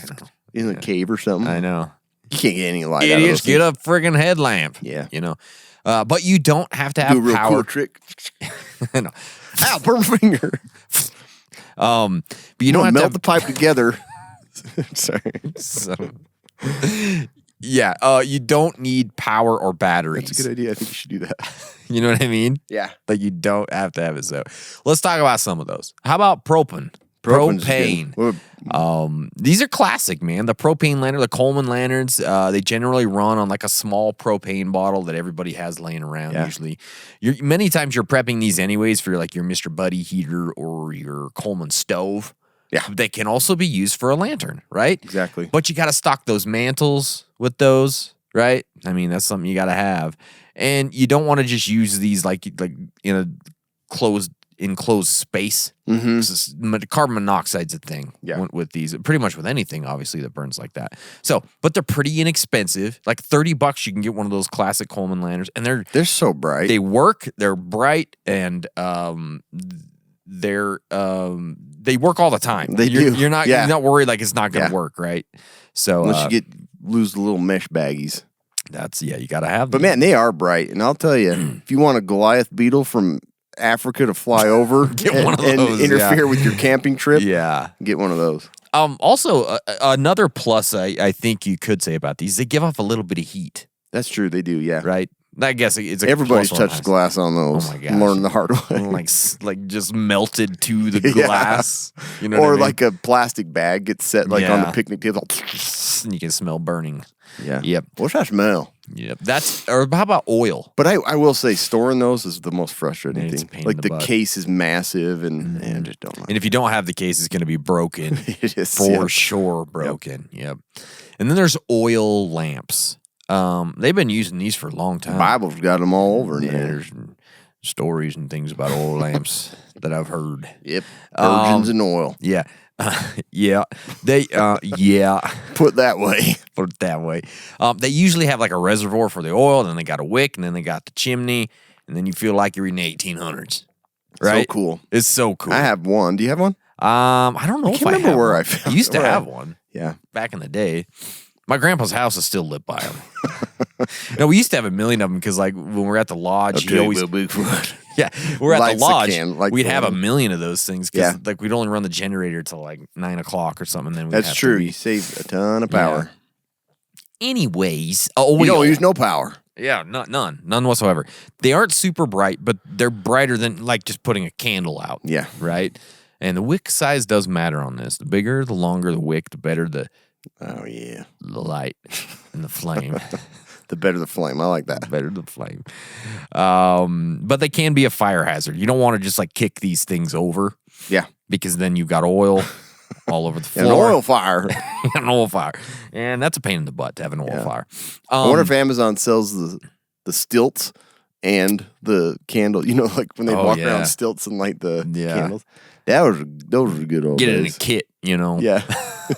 in a cave or something? I know. You can't get any light out of Idiots, those get a friggin' headlamp. Yeah. You know. But you don't have to things. have Do a real power. cool trick. No. Ow, burn my finger. But you don't have melt to the pipe together. Sorry. Yeah, you don't need power or batteries. That's a good idea. I think you should do that. You know what I mean? Yeah. Like you don't have to have it. So let's talk about some of those. How about propane? Propane's Propane. good. These are classic, man. The propane lantern, the Coleman lanterns, they generally run on like a small propane bottle that everybody has laying around. Yeah. Usually, many times you're prepping these anyways for like your Mr. Buddy heater or your Coleman stove. Yeah. They can also be used for a lantern, right? Exactly. But you got to stock those mantles with those, right? I mean, that's something you got to have. And you don't want to just use these like in a enclosed space. Mm-hmm. Carbon monoxide's a thing with these. Pretty much with anything, obviously, that burns like that. So, but they're pretty inexpensive. Like $30, you can get one of those classic Coleman lanterns. And they're so bright. They work. They're bright and they work all the time. You're not worried like it's not going to work, right? So unless you lose the little mesh baggies. You got to have them. But man, they are bright. And I'll tell you, if you want a Goliath beetle from Africa to fly over and interfere with your camping trip, get one of those. Also, another plus I think you could say about these, they give off a little bit of heat. That's true. They do, yeah. Right? I guess it's everybody's touched glass on those. Oh my gosh. Learn the hard way. like just melted to the glass. You know, or what I mean? like a plastic bag gets set like on the picnic table. And you can smell burning. Yeah. Yep. What's that smell? Yep. Or how about oil? But I will say storing those is the most frustrating It's a thing. pain Like in the the butt. case is massive and I just don't like And if you don't have the case, it's going to be broken. It is for sure broken. Yep. And then there's oil lamps. They've been using these for a long time. The Bible's got them all over in Yeah, there. there's stories and things about oil lamps that I've heard. Yep. Virgins and oil. Yeah. They Put that way. Put it that way. They usually have like a reservoir for the oil, then they got a wick, and then they got the chimney, and then you feel like you're in the 1800s. Right? So cool. It's so cool. I have one. Do you have one? I don't know if I remember have where one. I found I used to where I- have one. Yeah. Back in the day. My grandpa's house is still lit by them. No, we used to have a million of them because, like, when we're at the lodge, he always yeah, we're at Lights the the lodge. can- lights We'd the have a lamp. million of those things because, Yeah. like, we'd only run the generator till like 9 o'clock or something. Then we'd That's have true. To be... You save a ton of power. Anyways, You don't use no power. Yeah, none whatsoever. They aren't super bright, but they're brighter than like just putting a candle out. Yeah. Right. And the wick size does matter on this. The bigger, the longer the wick, the better the Oh, yeah. light and the flame. The better the flame. I like that. Better the flame. But they can be a fire hazard. You don't want to just like kick these things over Yeah. because then you've got oil all over the An floor. oil fire. An oil fire. And that's a pain in the butt to have an oil fire. I wonder if Amazon sells the stilts and the candle. You know, like when they walk around stilts and light the candles. Those were good old get it in a days. kit, you know. Yeah.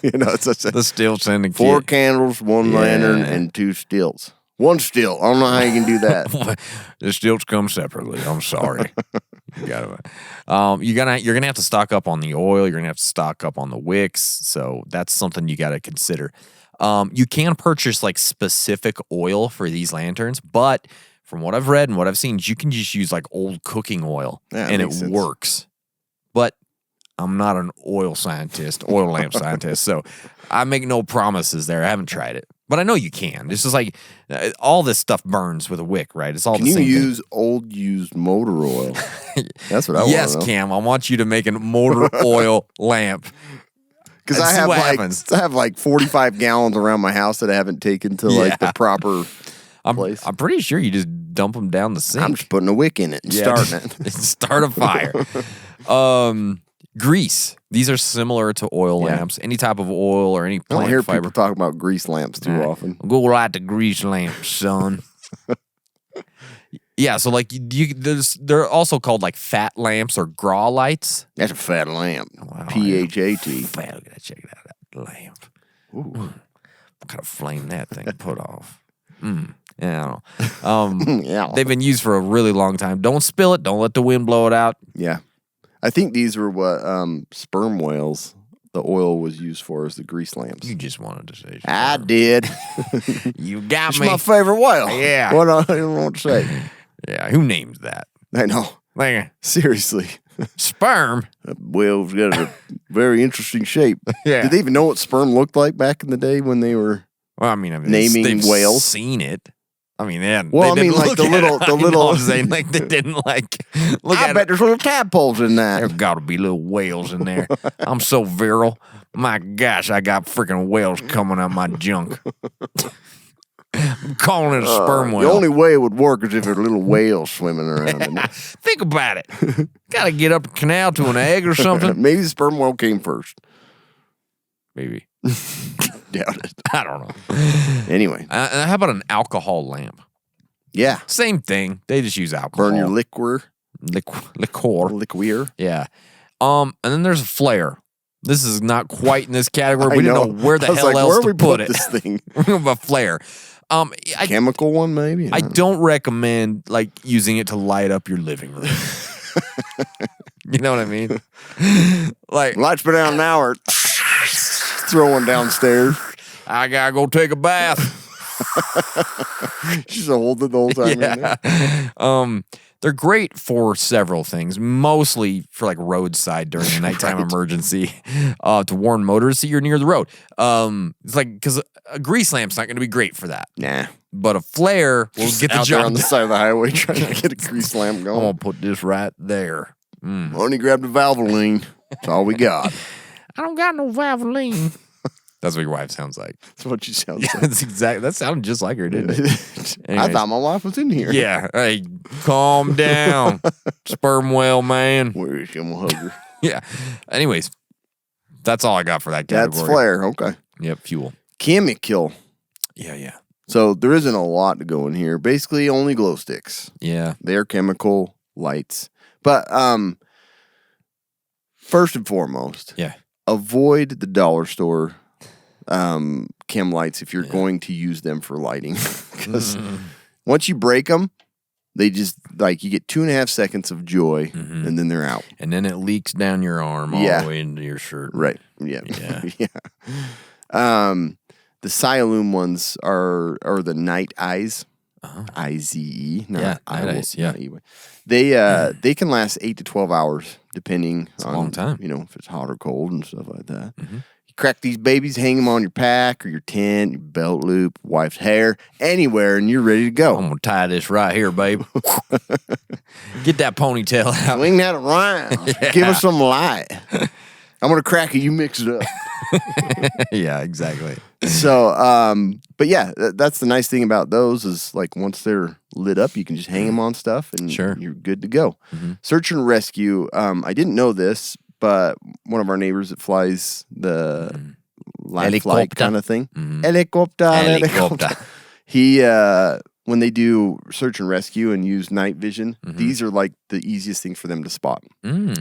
You know, it's such a The stilts and the kit. 4 candles, 1 lantern, and 2 stilts. 1 stilt. I don't know how you can do that. The stilts come separately. I'm sorry. You're gonna have to stock up on the oil. You're gonna have to stock up on the wicks. So that's something you got to consider. You can purchase like specific oil for these lanterns, but from what I've read and what I've seen, you can just use like old cooking oil Yeah, and it makes sense. works. But I'm not an oil lamp scientist, so I make no promises there. I haven't tried it, but I know you can. This is like all this stuff burns with a wick, right? It's all Can the you same use old used motor oil? That's what I want Yes, to know. Cam. I want you to make a motor oil lamp. Because I have like 45 gallons around my house that I haven't taken to like the proper place. I'm pretty sure you just dump them down the sink. I'm just putting a wick in it and starting it. Start a fire. Grease. These are similar to oil lamps. Any type of oil or any I don't plant hear fiber. people talk about grease lamps too often. Go light the grease lamp, son. Yeah, so like they're also called like fat lamps or graw lights. That's a fat lamp. Wow, P-H-A-T. Fat, look at that, check that out. Lamp. What kind of flame that thing put off? Yeah, I don't know. Yeah. They've been used for a really long time. Don't spill it. Don't let the wind blow it out. Yeah. I think these were what sperm whales, the oil was used for as the grease lamps. You just wanted to say. I did. You got It's me. my favorite whale. Yeah. What I don't want to say. Yeah, who named that? I know. Like Seriously. sperm. That whale's got a very interesting shape. Yeah. Did they even know what sperm looked like back in the day when they were Well, I mean, naming they've whales? seen it. I mean, yeah. Well, they I mean, didn't like look at it. the I know little. what I'm saying, like they didn't like look I at bet it. there's little tadpoles in that. There's got to be little whales in there. I'm so virile. My gosh, I got freaking whales coming out my junk. I'm calling it a sperm whale. The only way it would work is if there's a little whale swimming around in it. Think about it. Got to get up a canal to an egg or something. Maybe the sperm whale came first. Maybe. Doubt it. I don't know. Anyway. How about an alcohol lamp? Yeah. Same thing. They just use alcohol. Burn your liquor. Liquor. Yeah. And then there's a flare. This is not quite in this category. We didn't know where the I was hell like, else where to we put it. this thing? A flare. Chemical one, maybe? I don't recommend like using it to light up your living room. You know what I mean? Like Lights been out an hour. Throw one downstairs. I gotta go take a bath. She's holding it the whole time. Yeah. They're great for several things, mostly for like roadside during a nighttime emergency, to warn motorists that you're near the road. It's like because a grease lamp's not going to be great for that. Nah. But a flare will get the out there job on the done. side of the highway trying to get a grease lamp I'm going. gonna put this right there. Only grabbed a Valvoline. That's all we got. I don't got no Valvoline. That's what your wife sounds like. That's what you sound Yeah, like. that's exactly. That sounded just like her, didn't it? I Anyways. thought my wife was in here. Yeah. Hey, calm down, sperm whale man. Where is she? I'm gonna hug her. Yeah. Anyways, that's all I got for that category. That's flare. Okay. Yep. Fuel. Chemical. Yeah. So there isn't a lot to go in here. Basically, only glow sticks. Yeah. They're chemical lights. But first and foremost, Yeah. avoid the dollar store chem lights if you're going to use them for lighting. Because once you break them, they just, like, you get 2.5 seconds of joy, and then they're out. And then it leaks down your arm all the way into your shirt. Right. Yeah. Yeah. The Siloom ones are the Night Eyes. IZE. Not Yeah, Night Eyes, yeah. not E-Y. They can last 8 to 12 hours, depending on a long time. You know, if it's hot or cold and stuff like that. You crack these babies, hang them on your pack or your tent, your belt loop, wife's hair, anywhere, and you're ready to go. I'm gonna tie this right here, babe. Get that ponytail out. Swing that around. Give us some light. I'm gonna crack it. You mix it up. Yeah, exactly. So, but yeah, that's the nice thing about those is like once they're lit up, you can just hang them on stuff and you're good to go. Search and rescue. I didn't know this, but one of our neighbors that flies the life flight kind of thing, helicopter. He, when they do search and rescue and use night vision, these are like the easiest thing for them to spot.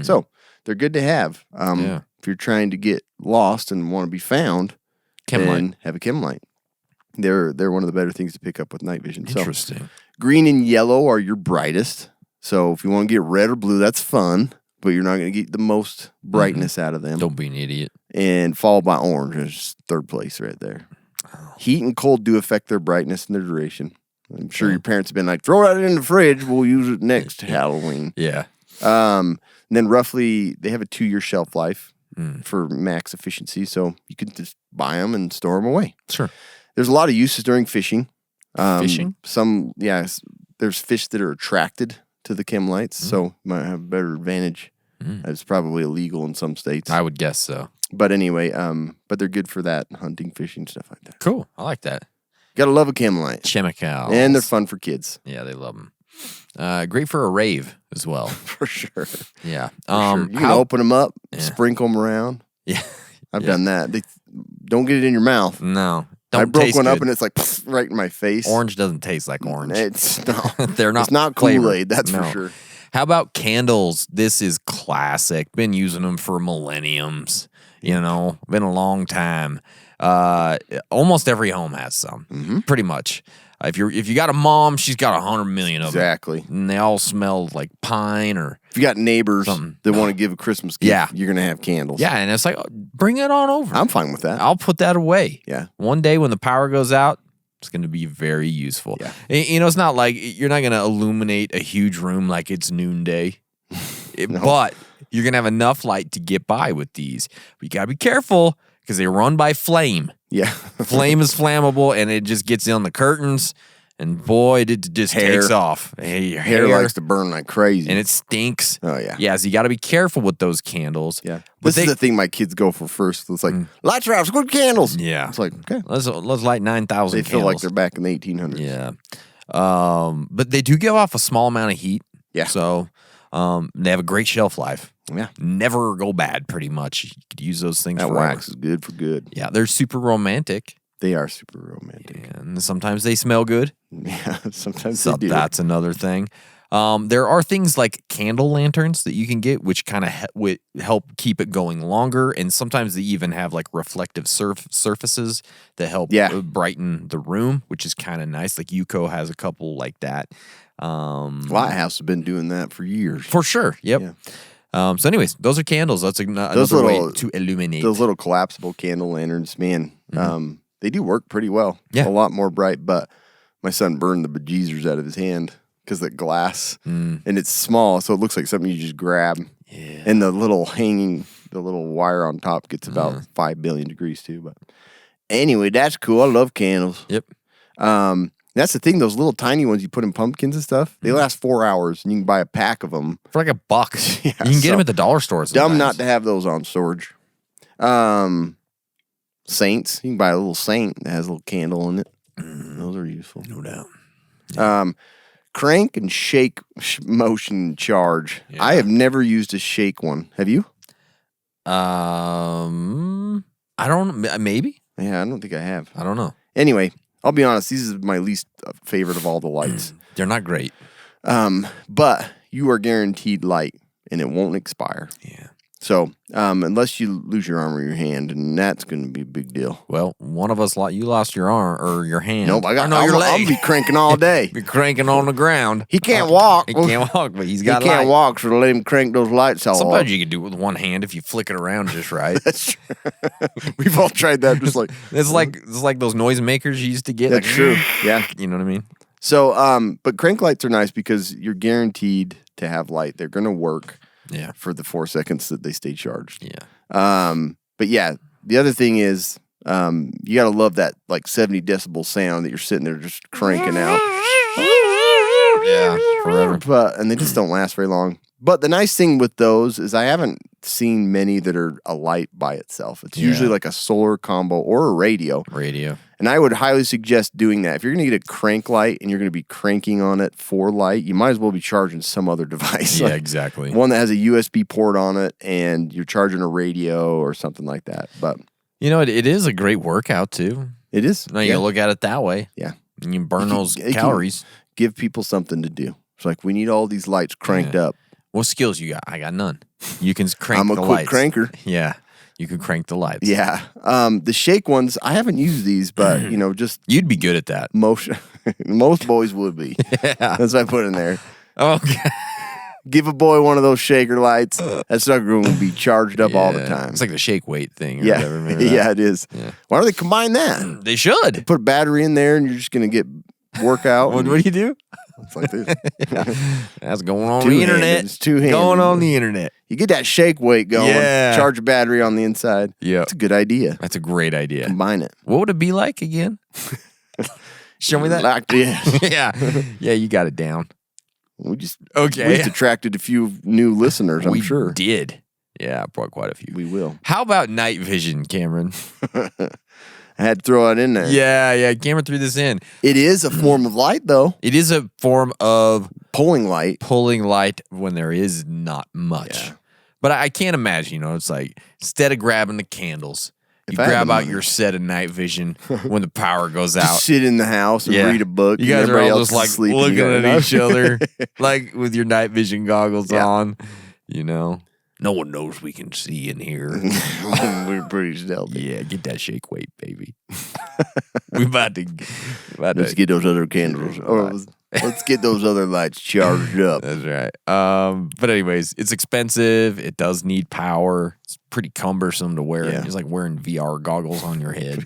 So they're good to have. If you're trying to get lost and want to be found, then have a chem light. They're one of the better things to pick up with night vision. Interesting. So, green and yellow are your brightest. So if you want to get red or blue, that's fun, but you're not going to get the most brightness out of them. Don't be an idiot. And followed by orange is third place right there. Heat and cold do affect their brightness and their duration. I'm sure your parents have been like, throw that in the fridge. We'll use it next Halloween. Yeah. And then roughly, they have a 2-year shelf life for max efficiency. So you can just buy them and store them away. Sure. There's a lot of uses during fishing. Fishing? There's fish that are attracted to the chem lights. So you might have a better advantage. It's probably illegal in some states. I would guess so. But anyway, but they're good for that hunting, fishing, stuff like that. Cool. I like that. Gotta love a candle light. Chemicals. And they're fun for kids. Yeah, they love them. Great for a rave as well. For sure. Yeah. Sure. You can open them up, Yeah. sprinkle them around. Yeah. I've done that. Don't get it in your mouth. No. I Don't broke taste one up good. and it's like right in my face. Orange doesn't taste like orange. It's no. They're not. It's not flavored. Kool-Aid, that's No. for sure. How about candles? This is classic. Been using them for millenniums. You know, been a long time. Almost every home has some. Pretty much. If you got a mom, she's got 100 million of them. Exactly. And they all smell like pine or If you got neighbors Something. that want to give a Christmas gift, Yeah. you're gonna have candles. yeah, and it's like bring it on over. I'm fine with that. I'll put that away. Yeah. One day when the power goes out, it's going to be very useful. Yeah. You know, it's not like you're not going to illuminate a huge room like it's noonday, but you're going to have enough light to get by with these. But you got to be careful because they run by flame. Yeah. Flame is flammable and it just gets on the curtains. And boy, it just Hair. takes off. Hey, your Hair likes to burn like crazy. and it stinks. Oh, yeah. Yeah, so you got to be careful with those candles. Yeah. But This is the thing my kids go for first. It's like, lights are out, good candles. Yeah. It's like, okay. Let's light 9,000 They candles. feel like they're back in the 1800s. Yeah. But they do give off a small amount of heat. Yeah. So they have a great shelf life. Yeah. Never go bad, pretty much. You could use those things That forever. wax is good for good. Yeah, they're super romantic. They are super romantic. And sometimes they smell good. Yeah. Sometimes So they do. that's another thing. There are things like candle lanterns that you can get, which kind of help keep it going longer. And sometimes they even have like reflective surfaces that help brighten the room, which is kind of nice. Like Yuko has a couple like that. Lighthouse has been doing that for years. For sure. Yep. Yeah. So anyways, those are candles. That's another way to illuminate. Those little collapsible candle lanterns, man, they do work pretty well. Yeah. A lot more bright, but my son burned the bejeezers out of his hand because the glass, and it's small, so it looks like something you just grab. Yeah. And the little wire on top gets about 5 billion degrees too. But anyway, that's cool. I love candles. Yep. That's the thing. Those little tiny ones you put in pumpkins and stuff, they last 4 hours, and you can buy a pack of them. For like $1. Yeah, you can get so them at the dollar stores. Dumb sometimes. not to have those on storage. Saints. You can buy a little saint that has a little candle in it. Those are useful. No doubt. Crank and shake motion charge. Yeah. I have never used a shake one. Have you? I don't. Maybe. Yeah, I don't think I have. I don't know. Anyway, I'll be honest. These is my least favorite of all the lights. They're not great. But you are guaranteed light, and it won't expire. Yeah. So, unless you lose your arm or your hand, and that's going to be a big deal. Well, one of us you lost your arm or your hand. Nope, your I'll leg. be cranking all day. Be cranking on the ground. He can't walk. He can't walk, but he's got. He can't light. walk, so let him crank those lights all Sometimes off. you can do it with one hand if you flick it around just right. That's true. We've all tried that. Just like it's like those noisemakers you used to get. that's like, true. Yeah. You know what I mean? So, but crank lights are nice because you're guaranteed to have light. They're going to work. Yeah. For the 4 seconds that they stay charged. Yeah. But yeah, the other thing is, you got to love that like 70 decibel sound that you're sitting there just cranking out. Yeah. Forever. And they just don't last very long. But the nice thing with those is I haven't seen many that are a light by itself. It's usually like a solar combo or a radio. And I would highly suggest doing that. If you're going to get a crank light and you're going to be cranking on it for light, you might as well be charging some other device. Yeah, Like exactly. one that has a USB port on it and you're charging a radio or something like that. But You know, it is a great workout too. it is. Now you look at it that way. Yeah. And you burn those You can calories. give people something to do. It's like we need all these lights cranked up. What skills you got? I got none. You can crank I'm a the quick lights. cranker. Yeah. You can crank the lights. Yeah. The shake ones, I haven't used these, but just You'd be good at that. motion. Most boys would be. Yeah. That's what I put in there. Okay. Give a boy one of those shaker lights. That sucker will be charged up all the Yeah. time. It's like the shake weight thing. Or yeah. whatever. Remember that? Yeah, it is. Yeah. Why don't they combine that? They should. Put a battery in there and you're just going to get workout. What do you do? It's like this. That's going on the Two-handed. internet. It's two-handed. Going on the internet. You get that shake weight going. Yeah. Charge a battery on the inside. Yeah. It's a good idea. That's a great idea. Combine it. What would it be like again? Show me that. Like this. Yeah. Yeah, you got it down. We just Okay. we've attracted a few new listeners, I'm we sure. did. Yeah, I brought quite a few. We will. How about night vision, Cameron? I had to throw it in there. Yeah, Cameron threw this in. It is a form of light, though. It is a form of Pulling light. pulling light when there is not much. Yeah. But I can't imagine, it's like instead of grabbing the candles, you If I had grab the out money. your set of night vision when the power goes out. Just sit in the house and read a book. You guys are Everybody all else just is like sleeping. looking You got at each enough. other, like with your night vision goggles Yeah. on. No one knows we can see in here. We're pretty stealthy. Yeah, get that shake weight, baby. we about to. Let's get those other candles. Or let's get those other lights charged up. That's right. But anyways, it's expensive. It does need power. It's pretty cumbersome to wear. Yeah. It's like wearing VR goggles on your head.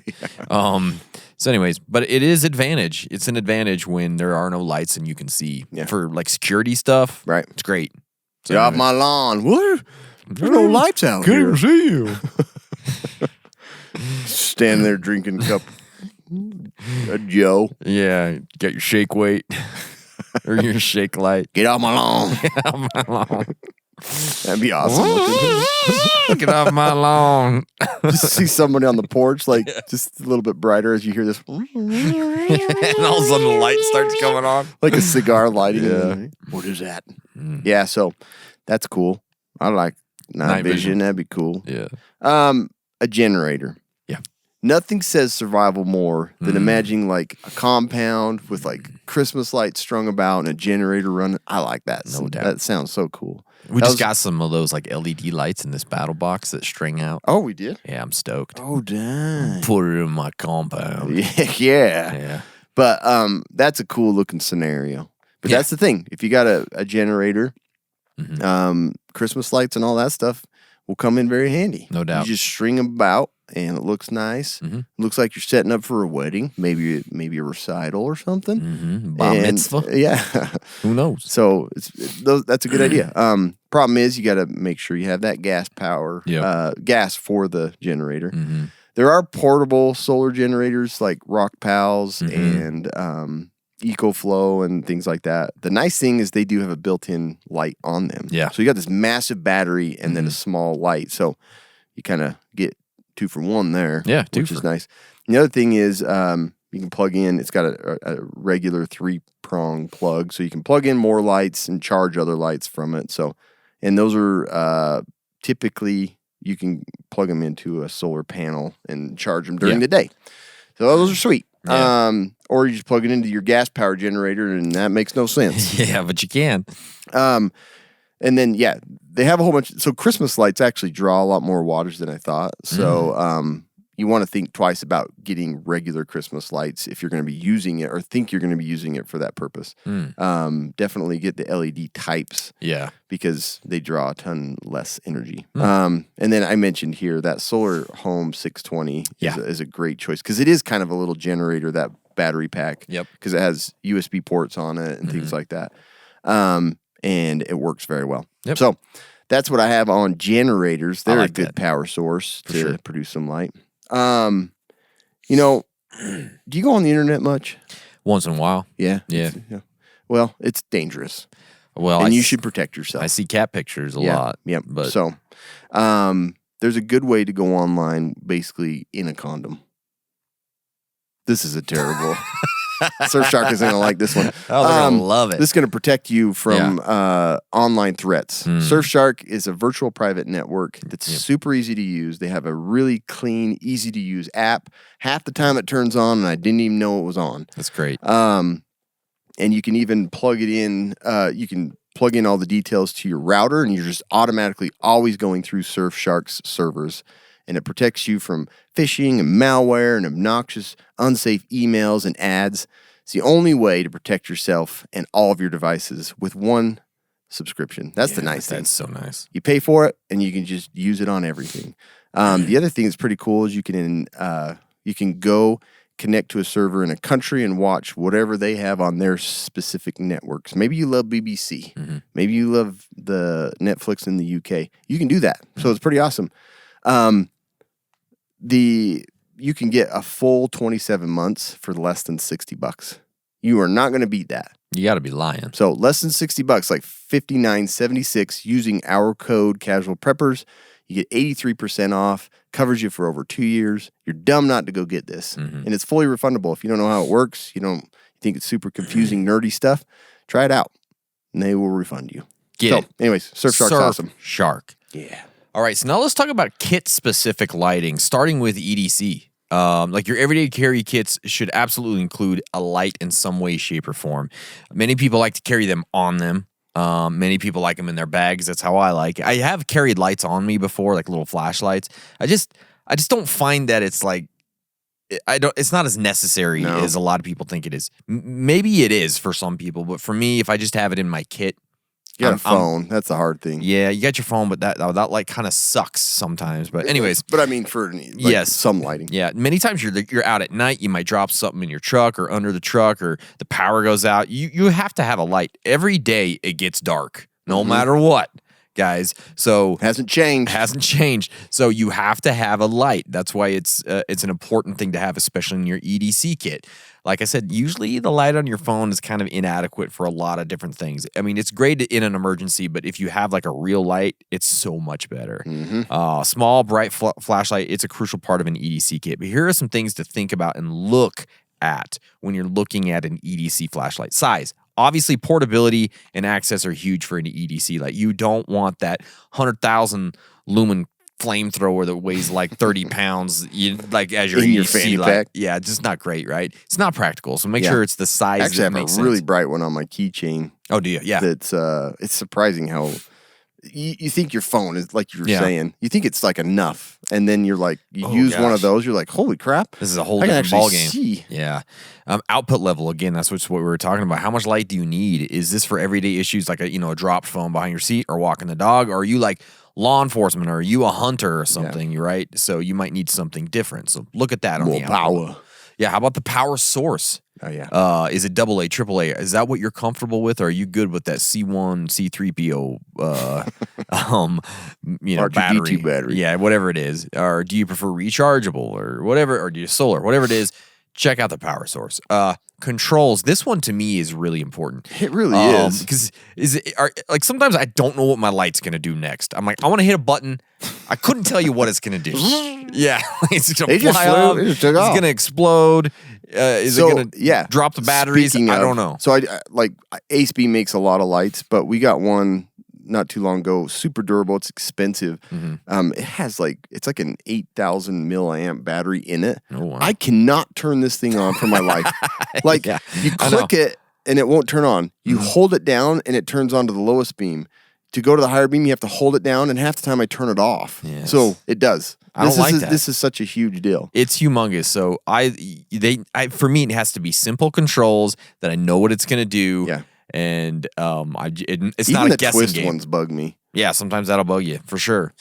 So anyways, but it is advantage. It's an advantage when there are no lights and you can see. Yeah. For like security stuff, Right. it's great. So Get off my lawn. What? There's no lights out here. see you. Standing there drinking a cup of Joe. Yeah, get your shake weight or your shake light. Get off my lawn. That'd be awesome. looking. Get off my lawn. Just see somebody on the porch, like just a little bit brighter as you hear this, And all of a sudden the light starts coming on. like a cigar lighting. Yeah. What is that? Yeah, so that's cool. I like night vision. That'd be cool. Yeah. A generator. Yeah. Nothing says survival more than imagining like a compound with like Christmas lights strung about and a generator running. I like that. No doubt. That sounds so cool. We That just was- got some of those like LED lights in this battle box that string out. Oh, we did? Yeah, I'm stoked. Oh, dang. Put it in my compound. Yeah. Yeah. But that's a cool looking scenario. But Yeah. that's the thing. If you got a generator, Christmas lights and all that stuff will come in very handy. No doubt. You just string them about and it looks nice. Looks like you're setting up for a wedding, maybe a recital or something. Bar And- mitzvah. Yeah. Who knows? So that's a good idea. Problem is you got to make sure you have that gas power, Yep. gas for the generator. There are portable solar generators like Rock Pals and EcoFlow and things like that. The nice thing is they do have a built-in light on them. Yeah. So you got this massive battery and then a small light. So you kind of get 2 for 1 there. Yeah, which is nice. And the other thing is you can plug in. It's got a regular 3-prong plug, so you can plug in more lights and charge other lights from it. So, and those are typically you can plug them into a solar panel and charge them during the day. So those are sweet. Yeah. Or you just plug it into your gas power generator, and that makes no sense. Yeah, but you can. And then they have a whole bunch. So Christmas lights actually draw a lot more wattage than I thought. So you want to think twice about getting regular Christmas lights if you're going to be using it or think you're going to be using it for that purpose. Definitely get the LED types. Yeah. Because they draw a ton less energy. And then I mentioned here that Solar Home 620 is a great choice because it is kind of a little generator, that battery pack. Yep. Because it has USB ports on it and things like that. And it works very well. Yep. So that's what I have on generators. They're like a good that. power source to sure. produce some light. Do you go on the internet much? Once in a while. Yeah. Yeah. Well, it's dangerous. Well, And you s- should protect yourself. I see cat pictures a lot. Yep. But So, there's a good way to go online, basically in a condom. This is a terrible. Surfshark isn't gonna like this one. Oh, they're gonna love it. This is gonna protect you from online threats. Hmm. Surfshark is a virtual private network that's super easy to use. They have a really clean, easy to use app. Half the time it turns on, and I didn't even know it was on. that's great. And you can even plug it in. You can plug in all the details to your router, and you're just automatically always going through Surfshark's servers. And it protects you from phishing and malware and obnoxious, unsafe emails and ads. It's the only way to protect yourself and all of your devices with one subscription. That's the nice thing. That's so nice. You pay for it, and you can just use it on everything. The other thing that's pretty cool is you can go connect to a server in a country and watch whatever they have on their specific networks. Maybe you love BBC. Maybe you love the Netflix in the UK. You can do that. So it's pretty awesome. You can get a full 27 months for less than $60. You are not going to beat that. You got to be lying. So less than $60, like $59.76 using our code Casual Preppers. You get 83% off, covers you for over 2 years. You're dumb not to go get this. And it's fully refundable. If you don't know how it works, you think it's super confusing, nerdy stuff, try it out and they will refund you. Anyways, Surfshark's awesome. Shark. Yeah. All right, so now let's talk about kit-specific lighting, starting with EDC. Like your everyday carry kits should absolutely include a light in some way, shape, or form. Many people like to carry them on them. Many people like them in their bags. That's how I like it. I have carried lights on me before, like little flashlights. I just don't find that it's like it's not as necessary as a lot of people think it is. Maybe it is for some people, but for me, if I just have it in my kit, you got a phone. That's the hard thing. Yeah, you got your phone, but that like kind of sucks sometimes. But anyways, but I mean for some lighting. Yeah, many times you're out at night. You might drop something in your truck or under the truck, or the power goes out. You have to have a light every day. It gets dark, no matter what, guys. So hasn't changed. So you have to have a light. That's why it's an important thing to have, especially in your EDC kit. Like I said, usually the light on your phone is kind of inadequate for a lot of different things. I mean, it's great in an emergency, but if you have like a real light, it's so much better. Small, bright flashlight, it's a crucial part of an EDC kit. But here are some things to think about and look at when you're looking at an EDC flashlight. Size. Obviously, portability and access are huge for an EDC light. You don't want that 100,000 lumen flamethrower that weighs like 30 pounds, as your in your EDC fanny light. pack. Yeah, it's just not great, right? It's not practical. So make sure it's the size Actually, that I makes have a really sense. bright one on my keychain. Oh, do you? Yeah. That's it's surprising how you think your phone is like you were saying. You think it's like enough, and then you're like use one of those. You're like, holy crap! This is a whole I can different actually ballgame. see. Yeah. Output level, again, that's what we were talking about. How much light do you need? Is this for everyday issues like a dropped phone behind your seat or walking the dog? Or are you like law enforcement? Or are you a hunter or something, right? So you might need something different. So look at that on the output. Power. Yeah, how about the power source? Oh, yeah. Is it AA, AAA? Is that what you're comfortable with? Or are you good with that C1, C3PO, R2D2 battery? battery. Yeah, whatever it is. Or do you prefer rechargeable or whatever? Or do you solar? Whatever it is, check out the power source. Controls. This one to me is really important. It really is. Because sometimes I don't know what my light's going to do next. I'm like, I want to hit a button. I couldn't tell you what it's going to do. Yeah. It's going to fly off. It just took It's off. going to explode. Is it going to drop the batteries? Speaking I of, don't know. So AceB makes a lot of lights, but we got one not too long ago, super durable. It's expensive. It has it's like an 8,000 milliamp battery in it. Oh, wow. I cannot turn this thing on for my life. You click it and it won't turn on. You hold it down and it turns on to the lowest beam. To go to the higher beam, you have to hold it down, and half the time I turn it off. Yes. So it does. I don't like that. This is such a huge deal. It's humongous. So for me, it has to be simple controls that I know what it's going to do. Yeah. And it's Even not a the guessing twist game. ones bug me. Yeah, sometimes that'll bug you for sure.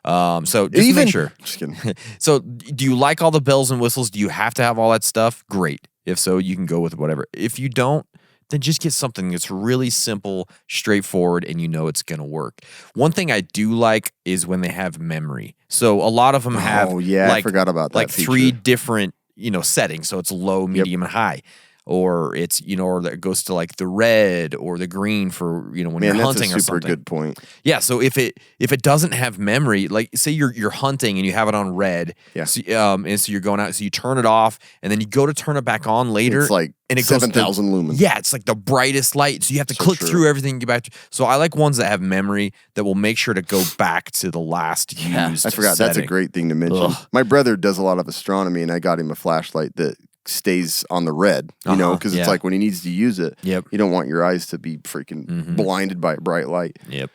So just make sure. Just kidding. So do you like all the bells and whistles? Do you have to have all that stuff? Great. If so, you can go with whatever. If you don't, then just get something that's really simple, straightforward, and you know it's going to work. One thing I do like is when they have memory. So a lot of them have I forgot about that like feature. 3 different, settings. So it's low, medium, and high. Or it's, or that goes to like the red or the green for, when you're hunting or something. That's a super good point. Yeah, so if it doesn't have memory, like say you're hunting and you have it on red, so, and so you're going out, so you turn it off and then you go to turn it back on later. It's like and it 7,000 lumens. Yeah, it's like the brightest light. So you have to click through everything and get back to. So I like ones that have memory that will make sure to go back to the last used. I forgot. Setting. That's a great thing to mention. My brother does a lot of astronomy, and I got him a flashlight that stays on the red, because it's like when he needs to use it, you don't want your eyes to be freaking blinded by a bright light. Yep.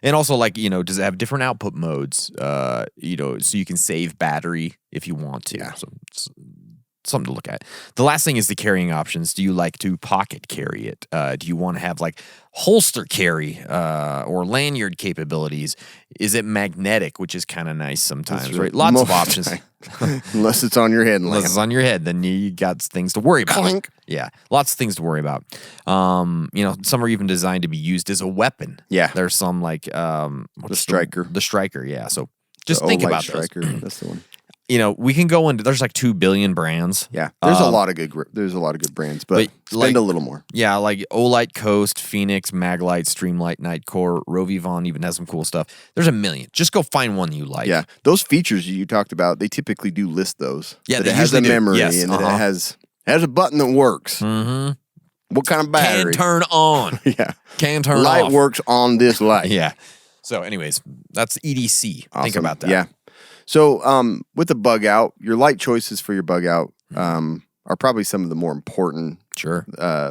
And also, does it have different output modes? So you can save battery if you want to. Yeah. So it's something to look at. The last thing is the carrying options. Do you like to pocket carry it? Do you want to have holster carry or lanyard capabilities? Is it magnetic, which is kind of nice sometimes, right? Lots of options. Unless it's on your head. Unless it's on your head, then you got things to worry about. Clink. Yeah, lots of things to worry about. Some are even designed to be used as a weapon. Yeah. There's some the striker. The striker, yeah. So just think about striker. those. That's the one. we can go into. There's like 2 billion brands. Yeah, there's a lot of good brands, but spend a little more. Yeah, like Olight Coast, Phoenix, Maglite, Streamlight, Nightcore, Rovivon even has some cool stuff. There's a million. Just go find one you like. Yeah, those features you talked about, they typically do list those. Yeah, that they it has a usually do. memory Yes, and that it has a button that works. Mm-hmm. What kind of battery? Can turn on. Yeah, Can turn light off. works on this light. Yeah. So, anyways, that's EDC. Awesome. Think about that. Yeah. So, with the bug out, your light choices for your bug out are probably some of the more important. Sure.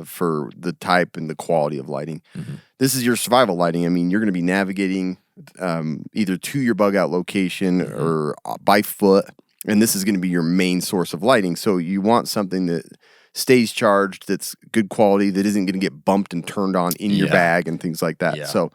For the type and the quality of lighting. Mm-hmm. This is your survival lighting. I mean, you're going to be navigating either to your bug out location or by foot, and this is going to be your main source of lighting. So you want something that stays charged, that's good quality, that isn't going to get bumped and turned on in your bag and things like that. Yeah. So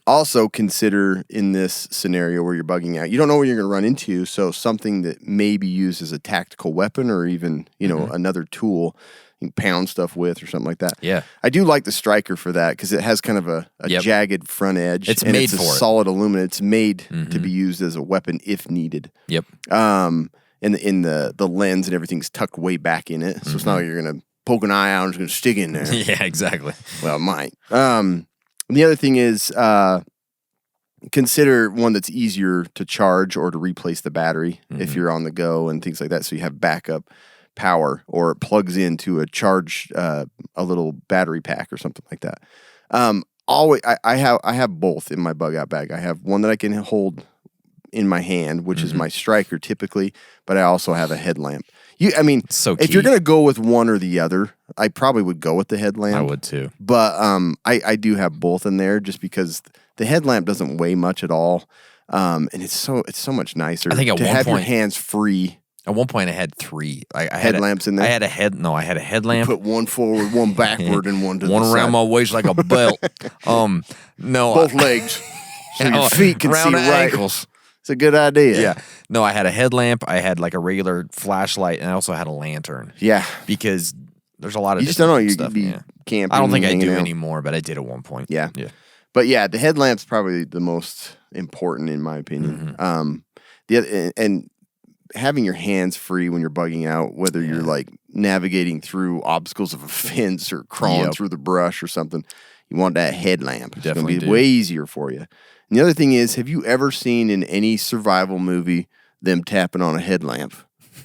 also consider in this scenario where you're bugging out, you don't know what you're going to run into, so something that may be used as a tactical weapon or even, another tool you can pound stuff with or something like that. Yeah. I do like the Striker for that because it has kind of a jagged front edge. It's and made it's for a it. solid aluminum. It's made to be used as a weapon if needed. Yep. And in the lens and everything's tucked way back in it, so it's not like you're going to poke an eye out and it's going to stick in there. Yeah, exactly. Well, it might. And the other thing is consider one that's easier to charge or to replace the battery if you're on the go and things like that, so you have backup power or it plugs into a little battery pack or something like that. I have both in my bug out bag. I have one that I can hold in my hand, which is my Striker typically, but I also have a headlamp. So if you're gonna go with one or the other, I probably would go with the headlamp. I would too. But I do have both in there just because the headlamp doesn't weigh much at all, and it's so much nicer. I think to have your hands free. At one point, I had 3. I had headlamps in there. I had a headlamp. Put one forward, one backward, and one to the one side. around my waist like a belt. No, both legs, so your feet can around see the right. ankles. It's a good idea. Yeah. No, I had a headlamp. I had like a regular flashlight, and I also had a lantern. Yeah. Because there's a lot of You just don't know. You'd stuff. be camping. I don't think I hanging do out. anymore, but I did at one point. Yeah. Yeah. But yeah, the headlamp's probably the most important in my opinion. And having your hands free when you're bugging out, whether you're like navigating through obstacles of a fence or crawling through the brush or something, you want that headlamp. It's going to be way easier for you. And the other thing is, have you ever seen in any survival movie them tapping on a headlamp?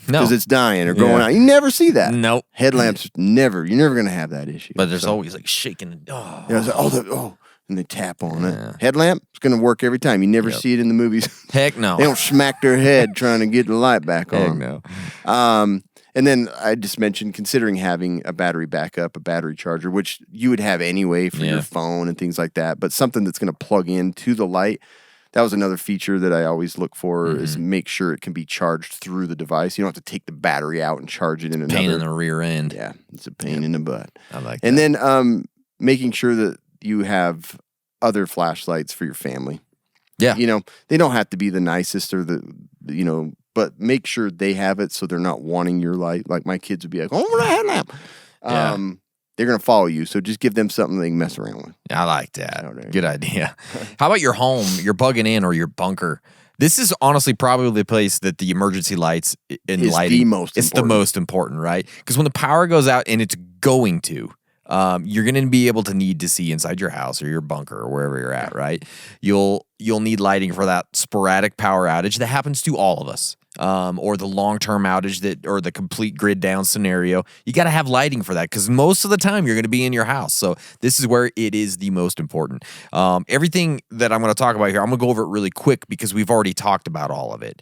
No. Because it's dying or going out. You never see that. Nope. Headlamps, you're never going to have that issue. But there's always like shaking. Oh. Yeah, it's like, and they tap on it. Headlamp, it's going to work every time. You never see it in the movies. Heck no. They don't smack their head trying to get the light back on. Heck no. And then I just mentioned considering having a battery backup, a battery charger, which you would have anyway for your phone and things like that, but something that's going to plug into the light. That was another feature that I always look for is make sure it can be charged through the device. You don't have to take the battery out and charge it in another. Pain in the rear end. Yeah, it's a pain in the butt. I like and that. then making sure that you have other flashlights for your family. Yeah. They don't have to be the nicest or but make sure they have it so they're not wanting your light. Like my kids would be like, oh, a headlamp. They're going to follow you. So just give them something they can mess around with. I like that. Good idea. How about your home, your bugging in or your bunker? This is honestly probably the place that the emergency lights and lighting the most important, right? Because when the power goes out, and it's going to, you're going to be able to need to see inside your house or your bunker or wherever you're at, right? You'll need lighting for that sporadic power outage that happens to all of us. Or the long-term outage or the complete grid down scenario. You got to have lighting for that because most of the time you're going to be in your house. So this is where it is the most important. Everything that I'm going to talk about here, I'm going to go over it really quick because we've already talked about all of it.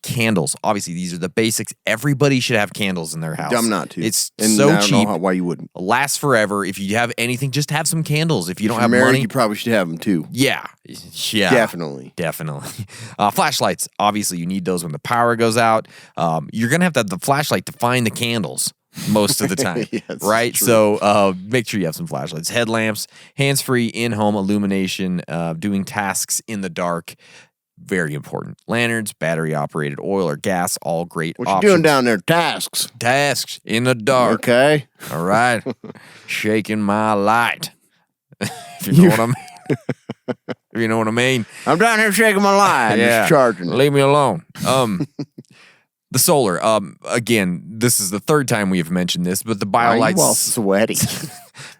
Candles, obviously these are the basics. Everybody should have candles in their house. Dumb not to. It's and so I don't cheap. know why you wouldn't. Lasts forever. If you have anything, just have some candles. If you don't have married, money, you probably should have them too. Yeah. Definitely. Flashlights, obviously you need those when the power goes out. You're going to have the flashlight to find the candles most of the time, Yes, right? true. So make sure you have some flashlights. Headlamps, hands-free, in-home illumination, doing tasks in the dark, very important. Lanterns, battery-operated, oil or gas, all great What options. you doing down there? Tasks. Tasks in the dark. Okay. All right. Shaking my light. If you know what I mean. You know what I mean? I'm down here shaking my line. Just charging. Leave me alone. The solar. Again, this is the third time we have mentioned this, but the Why are you all BioLight. sweaty?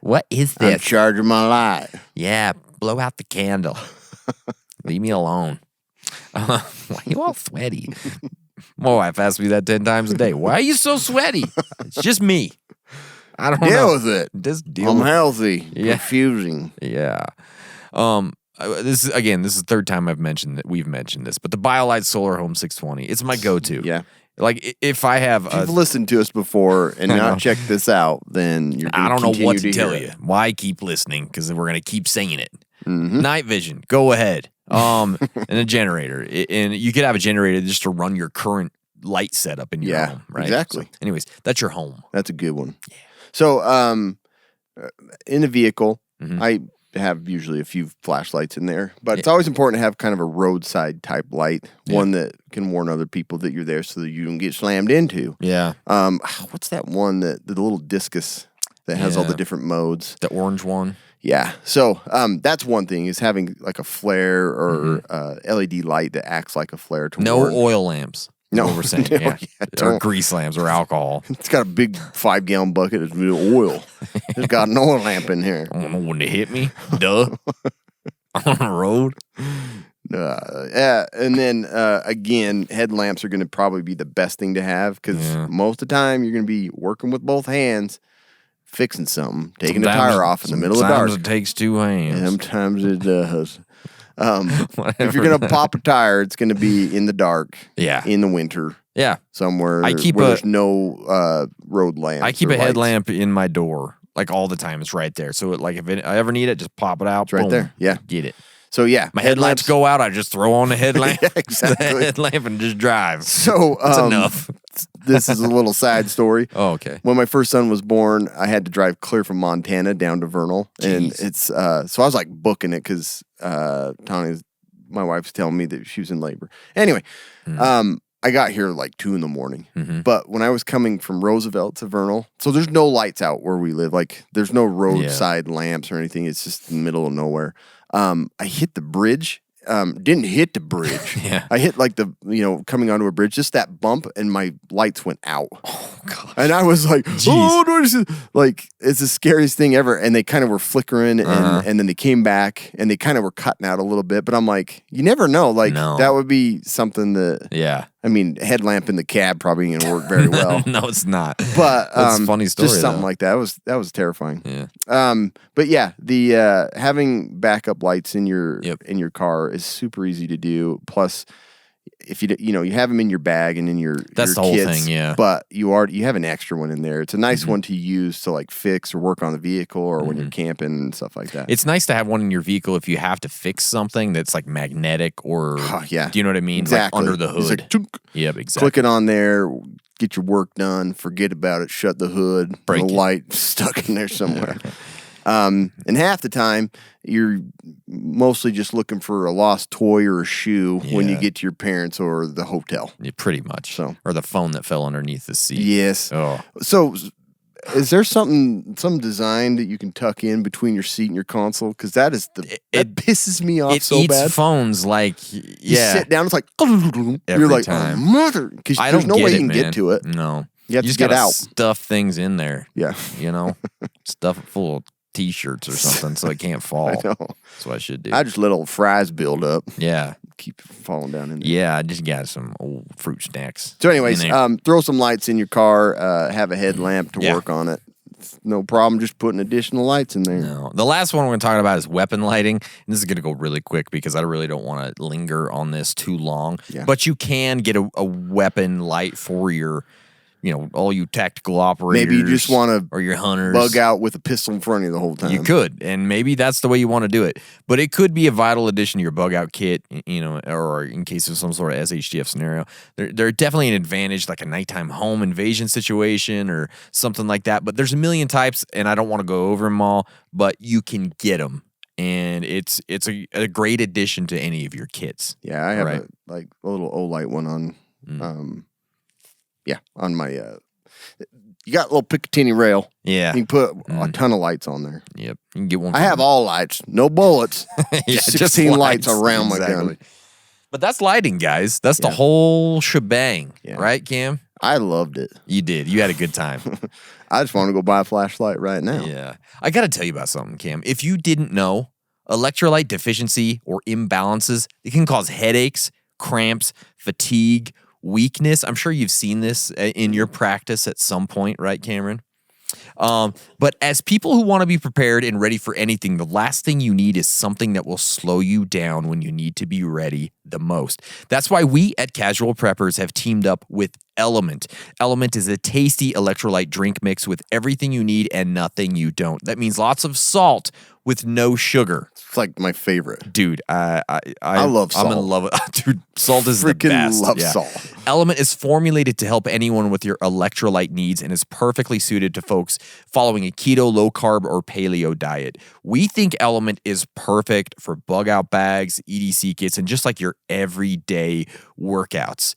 What is I'm this? charging my light. Yeah, blow out the candle. Leave me alone. Why are you all sweaty? My wife asks me that 10 times a day. Why are you so sweaty? It's just me. I don't know. Deal with it. Just deal I'm with it. healthy. Yeah. Confusing. Yeah. This is the third time we've mentioned this, but the BioLight Solar Home 620. It's my go-to. Yeah. Like if I have If you've listened to us before and not checked this out, then you're I going don't know what to hear tell it. you. Why keep listening? Because we're gonna keep saying it. Mm-hmm. Night vision, go ahead. And a generator, and you could have a generator just to run your current light setup in your home, right? Exactly. So, anyways, that's your home. That's a good one. Yeah. So, in the vehicle, Mhm. I have usually a few flashlights in there, but it's always important to have kind of a roadside type light, one that can warn other people that you're there so that you don't get slammed into. Yeah. What's that one that the little discus that has all the different modes? The orange one. Yeah. So that's one thing is having like a flare or LED light that acts like a flare to No warn. oil lamps. No. What we're saying. No, yeah. yeah, Or don't. grease lamps or alcohol. It's got a big 5-gallon bucket of oil. It's got an oil lamp in here. I don't know when they hit me. Duh. On the road. Yeah, and then again, headlamps are going to probably be the best thing to have because most of the time you're going to be working with both hands, fixing something, taking the tire off in the middle of dark. Sometimes it takes two hands. Sometimes it does. If you're going to pop a tire, it's going to be in the dark. Yeah. In the winter. Yeah. Somewhere I keep where a- there's no road lamps. I keep or a lights. headlamp in my door, like all the time. It's right there. So, if I ever need it, just pop it out. It's right boom, there. Yeah. Get it. So yeah, My headlights go out. I just throw on the headlamp. Yeah, exactly. The headlamp and just drive. So That's enough. This is a little side story. Oh, okay. When my first son was born, I had to drive clear from Montana down to Vernal, and Jeez. it's so I was like booking it because my wife's telling me that she was in labor. Anyway, I got here like 2 a.m. But when I was coming from Roosevelt to Vernal, so there's no lights out where we live. Like there's no roadside lamps or anything. It's just in the middle of nowhere. I hit the bridge. Didn't hit the bridge. Yeah. I hit like coming onto a bridge, just that bump, and my lights went out. Oh, God. And I was like, oh, what is it? Like, it's the scariest thing ever. And they kind of were flickering, and then they came back, and they kind of were cutting out a little bit. But I'm like, you never know. Like, that would be something that, Yeah. I mean, headlamp in the cab probably ain't gonna work very well. No, it's not. But That's a funny story. just something though. like that. That was terrifying. Yeah. But yeah, the having backup lights in your Yep. car is super easy to do. Plus, if you have them in your bag and in your That's your the whole kits, thing, yeah. But you have an extra one in there. It's a nice one to use to like fix or work on the vehicle or when you're camping and stuff like that. It's nice to have one in your vehicle if you have to fix something that's like magnetic or Yeah. Do you know what I mean? Exactly. Like under the It's hood. like, tunk. Yep, exactly. Click it on there, get your work done, forget about it, shut the hood, Break the it. light stuck in there somewhere. And half the time, you're mostly just looking for a lost toy or a shoe when you Yeah. get to your parents or the hotel. Yeah, pretty much. So. Or the phone that fell underneath the seat. Yes. Oh. So, is there some design that you can tuck in between your seat and your console? Because that pisses me off It so eats bad. phones like, You yeah. sit down, it's like, Every you're like, time. oh, mother, because I there's don't no get way it, you can man. get to it. No. You have to just get gotta out. stuff things in there. Yeah. You know? Stuff it full of T-shirts or something so it can't fall. I know. That's what I should do. I just let old fries build up, yeah. keep falling down in there. Yeah, I just got some old fruit snacks. So, anyways, in there. throw some lights in your car. Have a headlamp to Yeah. work on it. It's no problem just putting additional lights in there. No. The last one we're going to talk about is weapon lighting. And this is going to go really quick because I really don't want to linger on this too long. Yeah. But you can get a weapon light for your, all you tactical operators. Maybe you just want to or your hunters. bug out with a pistol in front of you the whole time. You could, and maybe that's the way you want to do it. But it could be a vital addition to your bug out kit, or in case of some sort of SHTF scenario. They're definitely an advantage, like a nighttime home invasion situation or something like that. But there's a million types, and I don't want to go over them all, but you can get them. And it's a great addition to any of your kits. Yeah, I have Right. a little Olight one on. On my. You got a little Picatinny rail. Yeah. You can put a ton of lights on there. Yep. You can get one. I have all lights, no bullets. Yeah, just 16 lights lights. around my Exactly. gun. But that's lighting, guys. That's the whole shebang. Yeah. Right, Cam? I loved it. You did. You had a good time. I just want to go buy a flashlight right now. Yeah. I got to tell you about something, Cam. If you didn't know, electrolyte deficiency or imbalances, it can cause headaches, cramps, fatigue, weakness. I'm sure you've seen this in your practice at some point, right, Cameron? But as people who want to be prepared and ready for anything, the last thing you need is something that will slow you down when you need to be ready the most. That's why we at Casual Preppers have teamed up with Element. Element is a tasty electrolyte drink mix with everything you need and nothing you don't. That means lots of salt with no sugar. It's like my favorite. Dude, I love salt. I'm in love with dude, salt is the Freaking best. love salt. Element is formulated to help anyone with your electrolyte needs and is perfectly suited to folks following a keto, low carb, or paleo diet. We think Element is perfect for bug out bags, EDC kits, and just like your everyday workouts.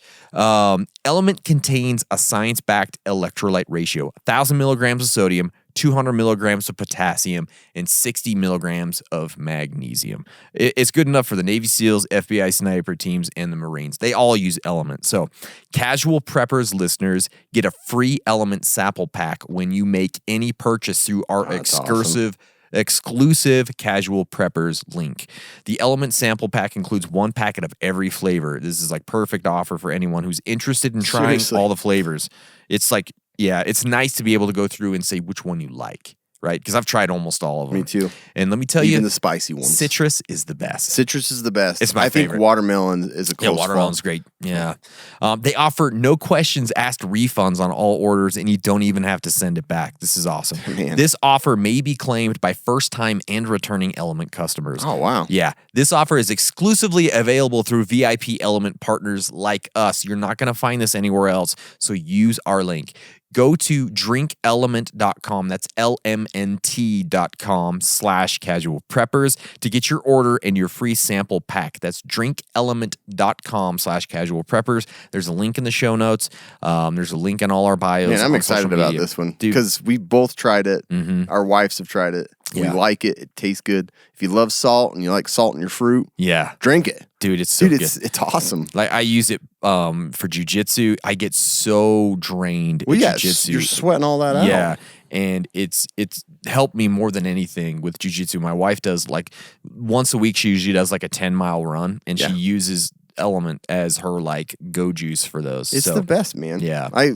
Element contains a science-backed electrolyte ratio, 1,000 milligrams of sodium, 200 milligrams of potassium, and 60 milligrams of magnesium. It's good enough for the Navy SEALs, FBI sniper teams, and the Marines. They all use Element. So Casual Preppers listeners get a free Element sample pack when you make any purchase through our exclusive Casual Preppers link. The Element sample pack includes one packet of every flavor. This is like perfect offer for anyone who's interested in trying all the flavors. It's like, yeah, it's nice to be able to go through and say which one you like, right? Because I've tried almost all of them. Me too. And let me tell you, even the spicy ones. Citrus is the best. Citrus is the best. It's my favorite. I think watermelon is a close watermelon's great. Yeah. They offer no questions asked refunds on all orders, and you don't even have to send it back. This is awesome. Man. This offer may be claimed by first-time and returning Element customers. Oh, wow. Yeah. This offer is exclusively available through VIP Element partners like us. You're not going to find this anywhere else, so use our link. Go to drinkelement.com. That's LMNT.com/casual preppers to get your order and your free sample pack. That's drinkelement.com/casual preppers. There's a link in the show notes. There's a link in all our bios. Man, I'm excited about this one because we both tried it. Mm-hmm. Our wives have tried it. We like it. It tastes good. If you love salt and you like salt in your fruit, drink it. Dude, it's so good. It's awesome. Like I use it for jiu-jitsu. I get so drained at jiu-jitsu. You're sweating all that out. Yeah. And it's helped me more than anything with jiu-jitsu. My wife does like once a week, she usually does like a 10-mile run, and she uses Element as her like go juice for those. It's the best, man. Yeah. I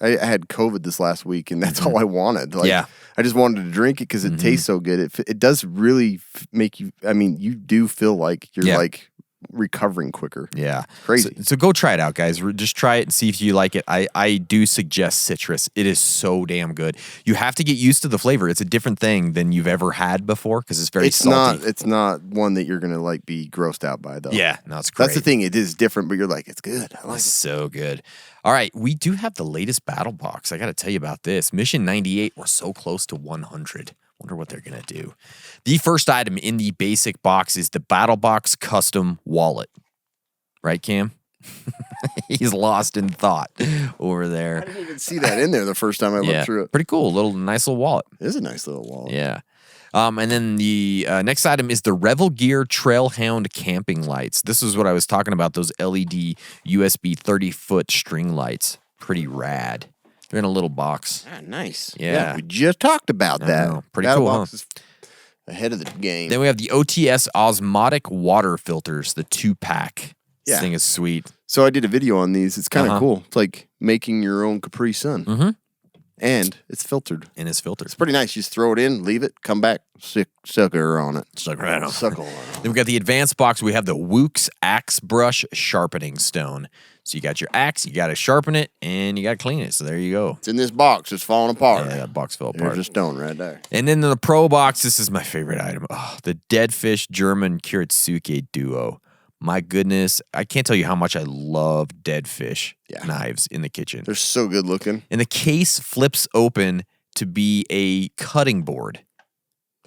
had COVID this last week, and that's all I wanted. I just wanted to drink it because it tastes so good. It does really make you, I mean, you do feel like you're like recovering quicker. Yeah. Crazy. So go try it out, guys. Just try it and see if you like it. I do suggest citrus. It is so damn good. You have to get used to the flavor. It's a different thing than you've ever had before because it's very salty. It's not one that you're going to like be grossed out by though. Yeah. No, it's great. That's the thing. It is different, but you're like, it's good. I like it. So good. All right. We do have the latest battle box. I got to tell you about this. Mission 98. We're so close to 100. Wonder what they're going to do. The first item in the basic box is the Battle Box Custom Wallet. Right, Cam? He's lost in thought over there. I didn't even see that in there the first time I looked through it. Pretty cool. Nice little wallet. It is a nice little wallet. Yeah. And then the next item is the Revel Gear Trailhound camping lights. This is what I was talking about, those LED USB 30-foot string lights. Pretty rad. They're in a little box. Ah, nice. Yeah. We just talked about that. Know. Pretty Battle cool, box is ahead of the game. Then we have the OTS Osmotic Water Filters, the 2-pack. This Yeah. thing is sweet. So I did a video on these. It's kind of cool. It's like making your own Capri Sun. Mm-hmm. And it's filtered. And it's filtered. It's pretty nice. You just throw it in, leave it, come back, sucker on it. Suck right on. Suckle on it. Then we've got the advanced box. We have the Wooks Axe Brush Sharpening Stone. So you got your axe, you got to sharpen it, and you got to clean it. So there you go. It's in this box. It's falling apart. Yeah, that box fell apart. There's a stone right there. And then in the Pro box, this is my favorite item. Oh, the Dead Fish German Kiritsuke Duo. My goodness, I can't tell you how much I love dead fish knives in the kitchen. They're so good looking. And the case flips open to be a cutting board.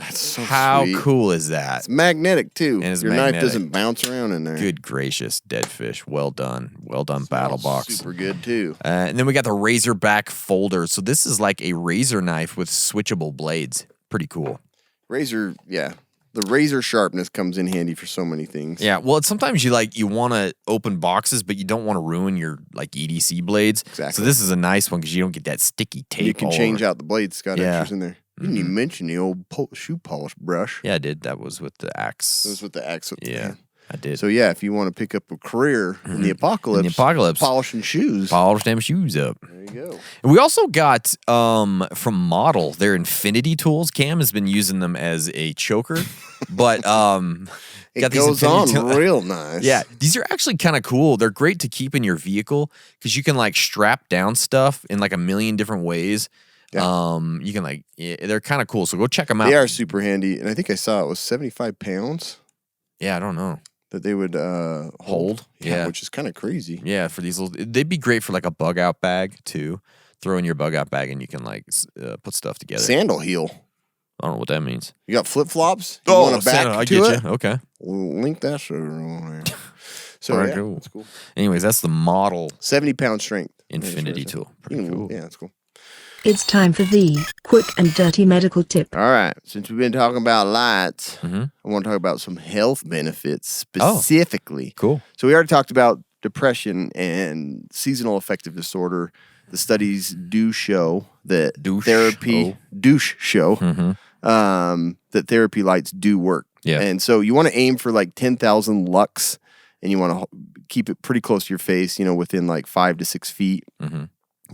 That's so How sweet. cool is that? It's magnetic too. And it's Your magnetic. knife doesn't bounce around in there. Good gracious, dead fish. Well done. Well done, Battle Box. Super good too. And then we got the Razorback folder. So this is like a razor knife with switchable blades. Pretty cool. Razor, yeah. The razor sharpness comes in handy for so many things. Yeah, well, sometimes you want to open boxes, but you don't want to ruin your like EDC blades. Exactly. So this is a nice one because you don't get that sticky tape. You can all change over. out the blades. It's got Yeah. extras in there. Didn't you mention the old shoe polish brush? Yeah, I did. That was with the axe. It was with the axe. Yeah, I did. So yeah, if you want to pick up a career in the apocalypse, polishing shoes. Polish them shoes up. There you go. And we also got from Model their Infinity tools. Cam has been using them as a choker, but It got these goes Infinity on real nice. Yeah, these are actually kind of cool. They're great to keep in your vehicle because you can like strap down stuff in like a million different ways. Yeah. You can like they're kind of cool. So go check them out. They are super handy, and I think I saw it was 75 pounds Yeah, I don't know. that they would hold. Yeah. Which is kind of crazy. Yeah, for these little, they'd be great for like a bug out bag too. Throw in your bug out bag and you can like put stuff together. Sandal heel. I don't know what that means. You got flip flops. You want a back Santa, I to get it? you. Okay. We'll link that sugar on there. So Alright, yeah, cool. that's cool. Anyways, that's the Model 70-pound strength. Infinity That's what tool. it Pretty says. cool. Yeah, that's cool. It's time for the quick and dirty medical tip. All right. Since we've been talking about lights, Mm-hmm. I want to talk about some health benefits Oh. specifically. Cool. So we already talked about depression and seasonal affective disorder. The studies do show that Douche. therapy that therapy lights do work. Yeah. And so you want to aim for like 10,000 lux, and you want to keep it pretty close to your face, within like 5 to 6 feet,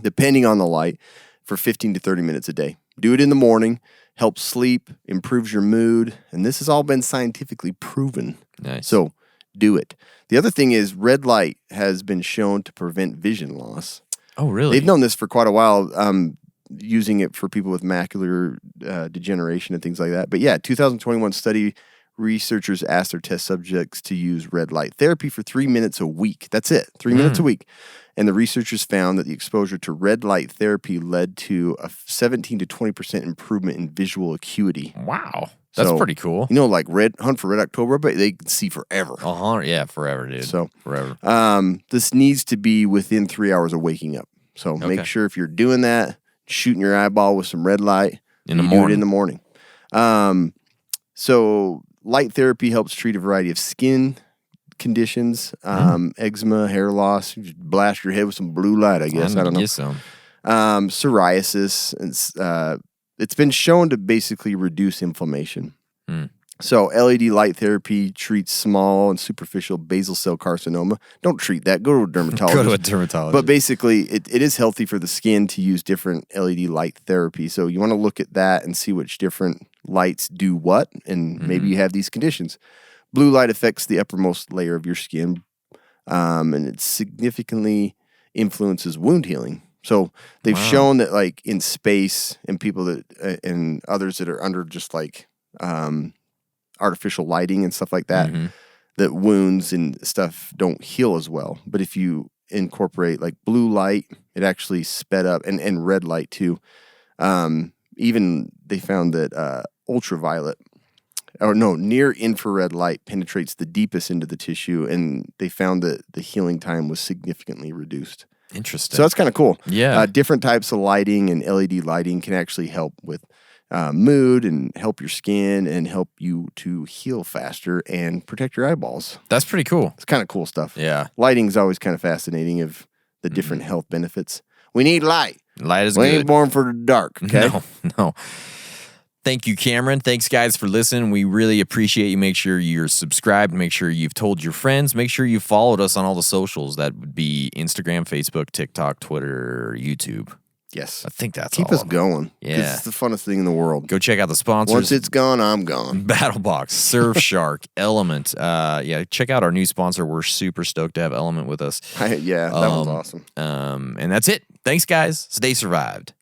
depending on the light, for 15 to 30 minutes a day. Do it in the morning, helps sleep, improves your mood, and this has all been scientifically proven. Nice. So do it. The other thing is red light has been shown to prevent vision loss. Oh, really? They've known this for quite a while, using it for people with macular degeneration and things like that. But yeah, 2021 study, researchers asked their test subjects to use red light therapy for 3 minutes a week. That's it, 3 minutes a week. And the researchers found that the exposure to red light therapy led to a 17 to 20% improvement in visual acuity. Wow. That's So, pretty cool. Like Hunt for Red October, but they can see forever. Yeah, forever, dude. So, forever. This needs to be within 3 hours of waking up. So make sure if you're doing that, shooting your eyeball with some red light In the you morning. do it in the morning. So light therapy helps treat a variety of skin conditions, eczema, hair loss. You just blast your head with some blue light, I guess. I don't know. Get some. Psoriasis. And, it's been shown to basically reduce inflammation. So LED light therapy treats small and superficial basal cell carcinoma. Don't treat that. Go to a dermatologist. Go to a dermatologist. But basically, it is healthy for the skin to use different LED light therapy. So you want to look at that and see which different lights do what, and maybe you have these conditions. Blue light affects the uppermost layer of your skin, and it significantly influences wound healing. So they've shown that, like in space, and people that and others that are under just like artificial lighting and stuff like that, that wounds and stuff don't heal as well. But if you incorporate like blue light, it actually sped up, and red light too. Even they found that near infrared light penetrates the deepest into the tissue, and they found that the healing time was significantly reduced. Interesting. So that's kind of cool. Yeah. Different types of lighting and LED lighting can actually help with mood and help your skin and help you to heal faster and protect your eyeballs. That's pretty cool. It's kind of cool stuff. Yeah. Lighting is always kind of fascinating of the different health benefits. We need light. Light is We good. ain't born for the dark, okay? No. Thank you, Cameron. Thanks, guys, for listening. We really appreciate you. Make sure you're subscribed. Make sure you've told your friends. Make sure you followed us on all the socials. That would be Instagram, Facebook, TikTok, Twitter, YouTube. Yes. I think that's Keep all us of them. going. 'Cause Yeah. It's the funnest thing in the world. Go check out the sponsors. Once it's gone, I'm gone. Battlebox, Surfshark, Element. Check out our new sponsor. We're super stoked to have Element with us. Yeah, that was awesome. And that's it. Thanks, guys. Stay survived.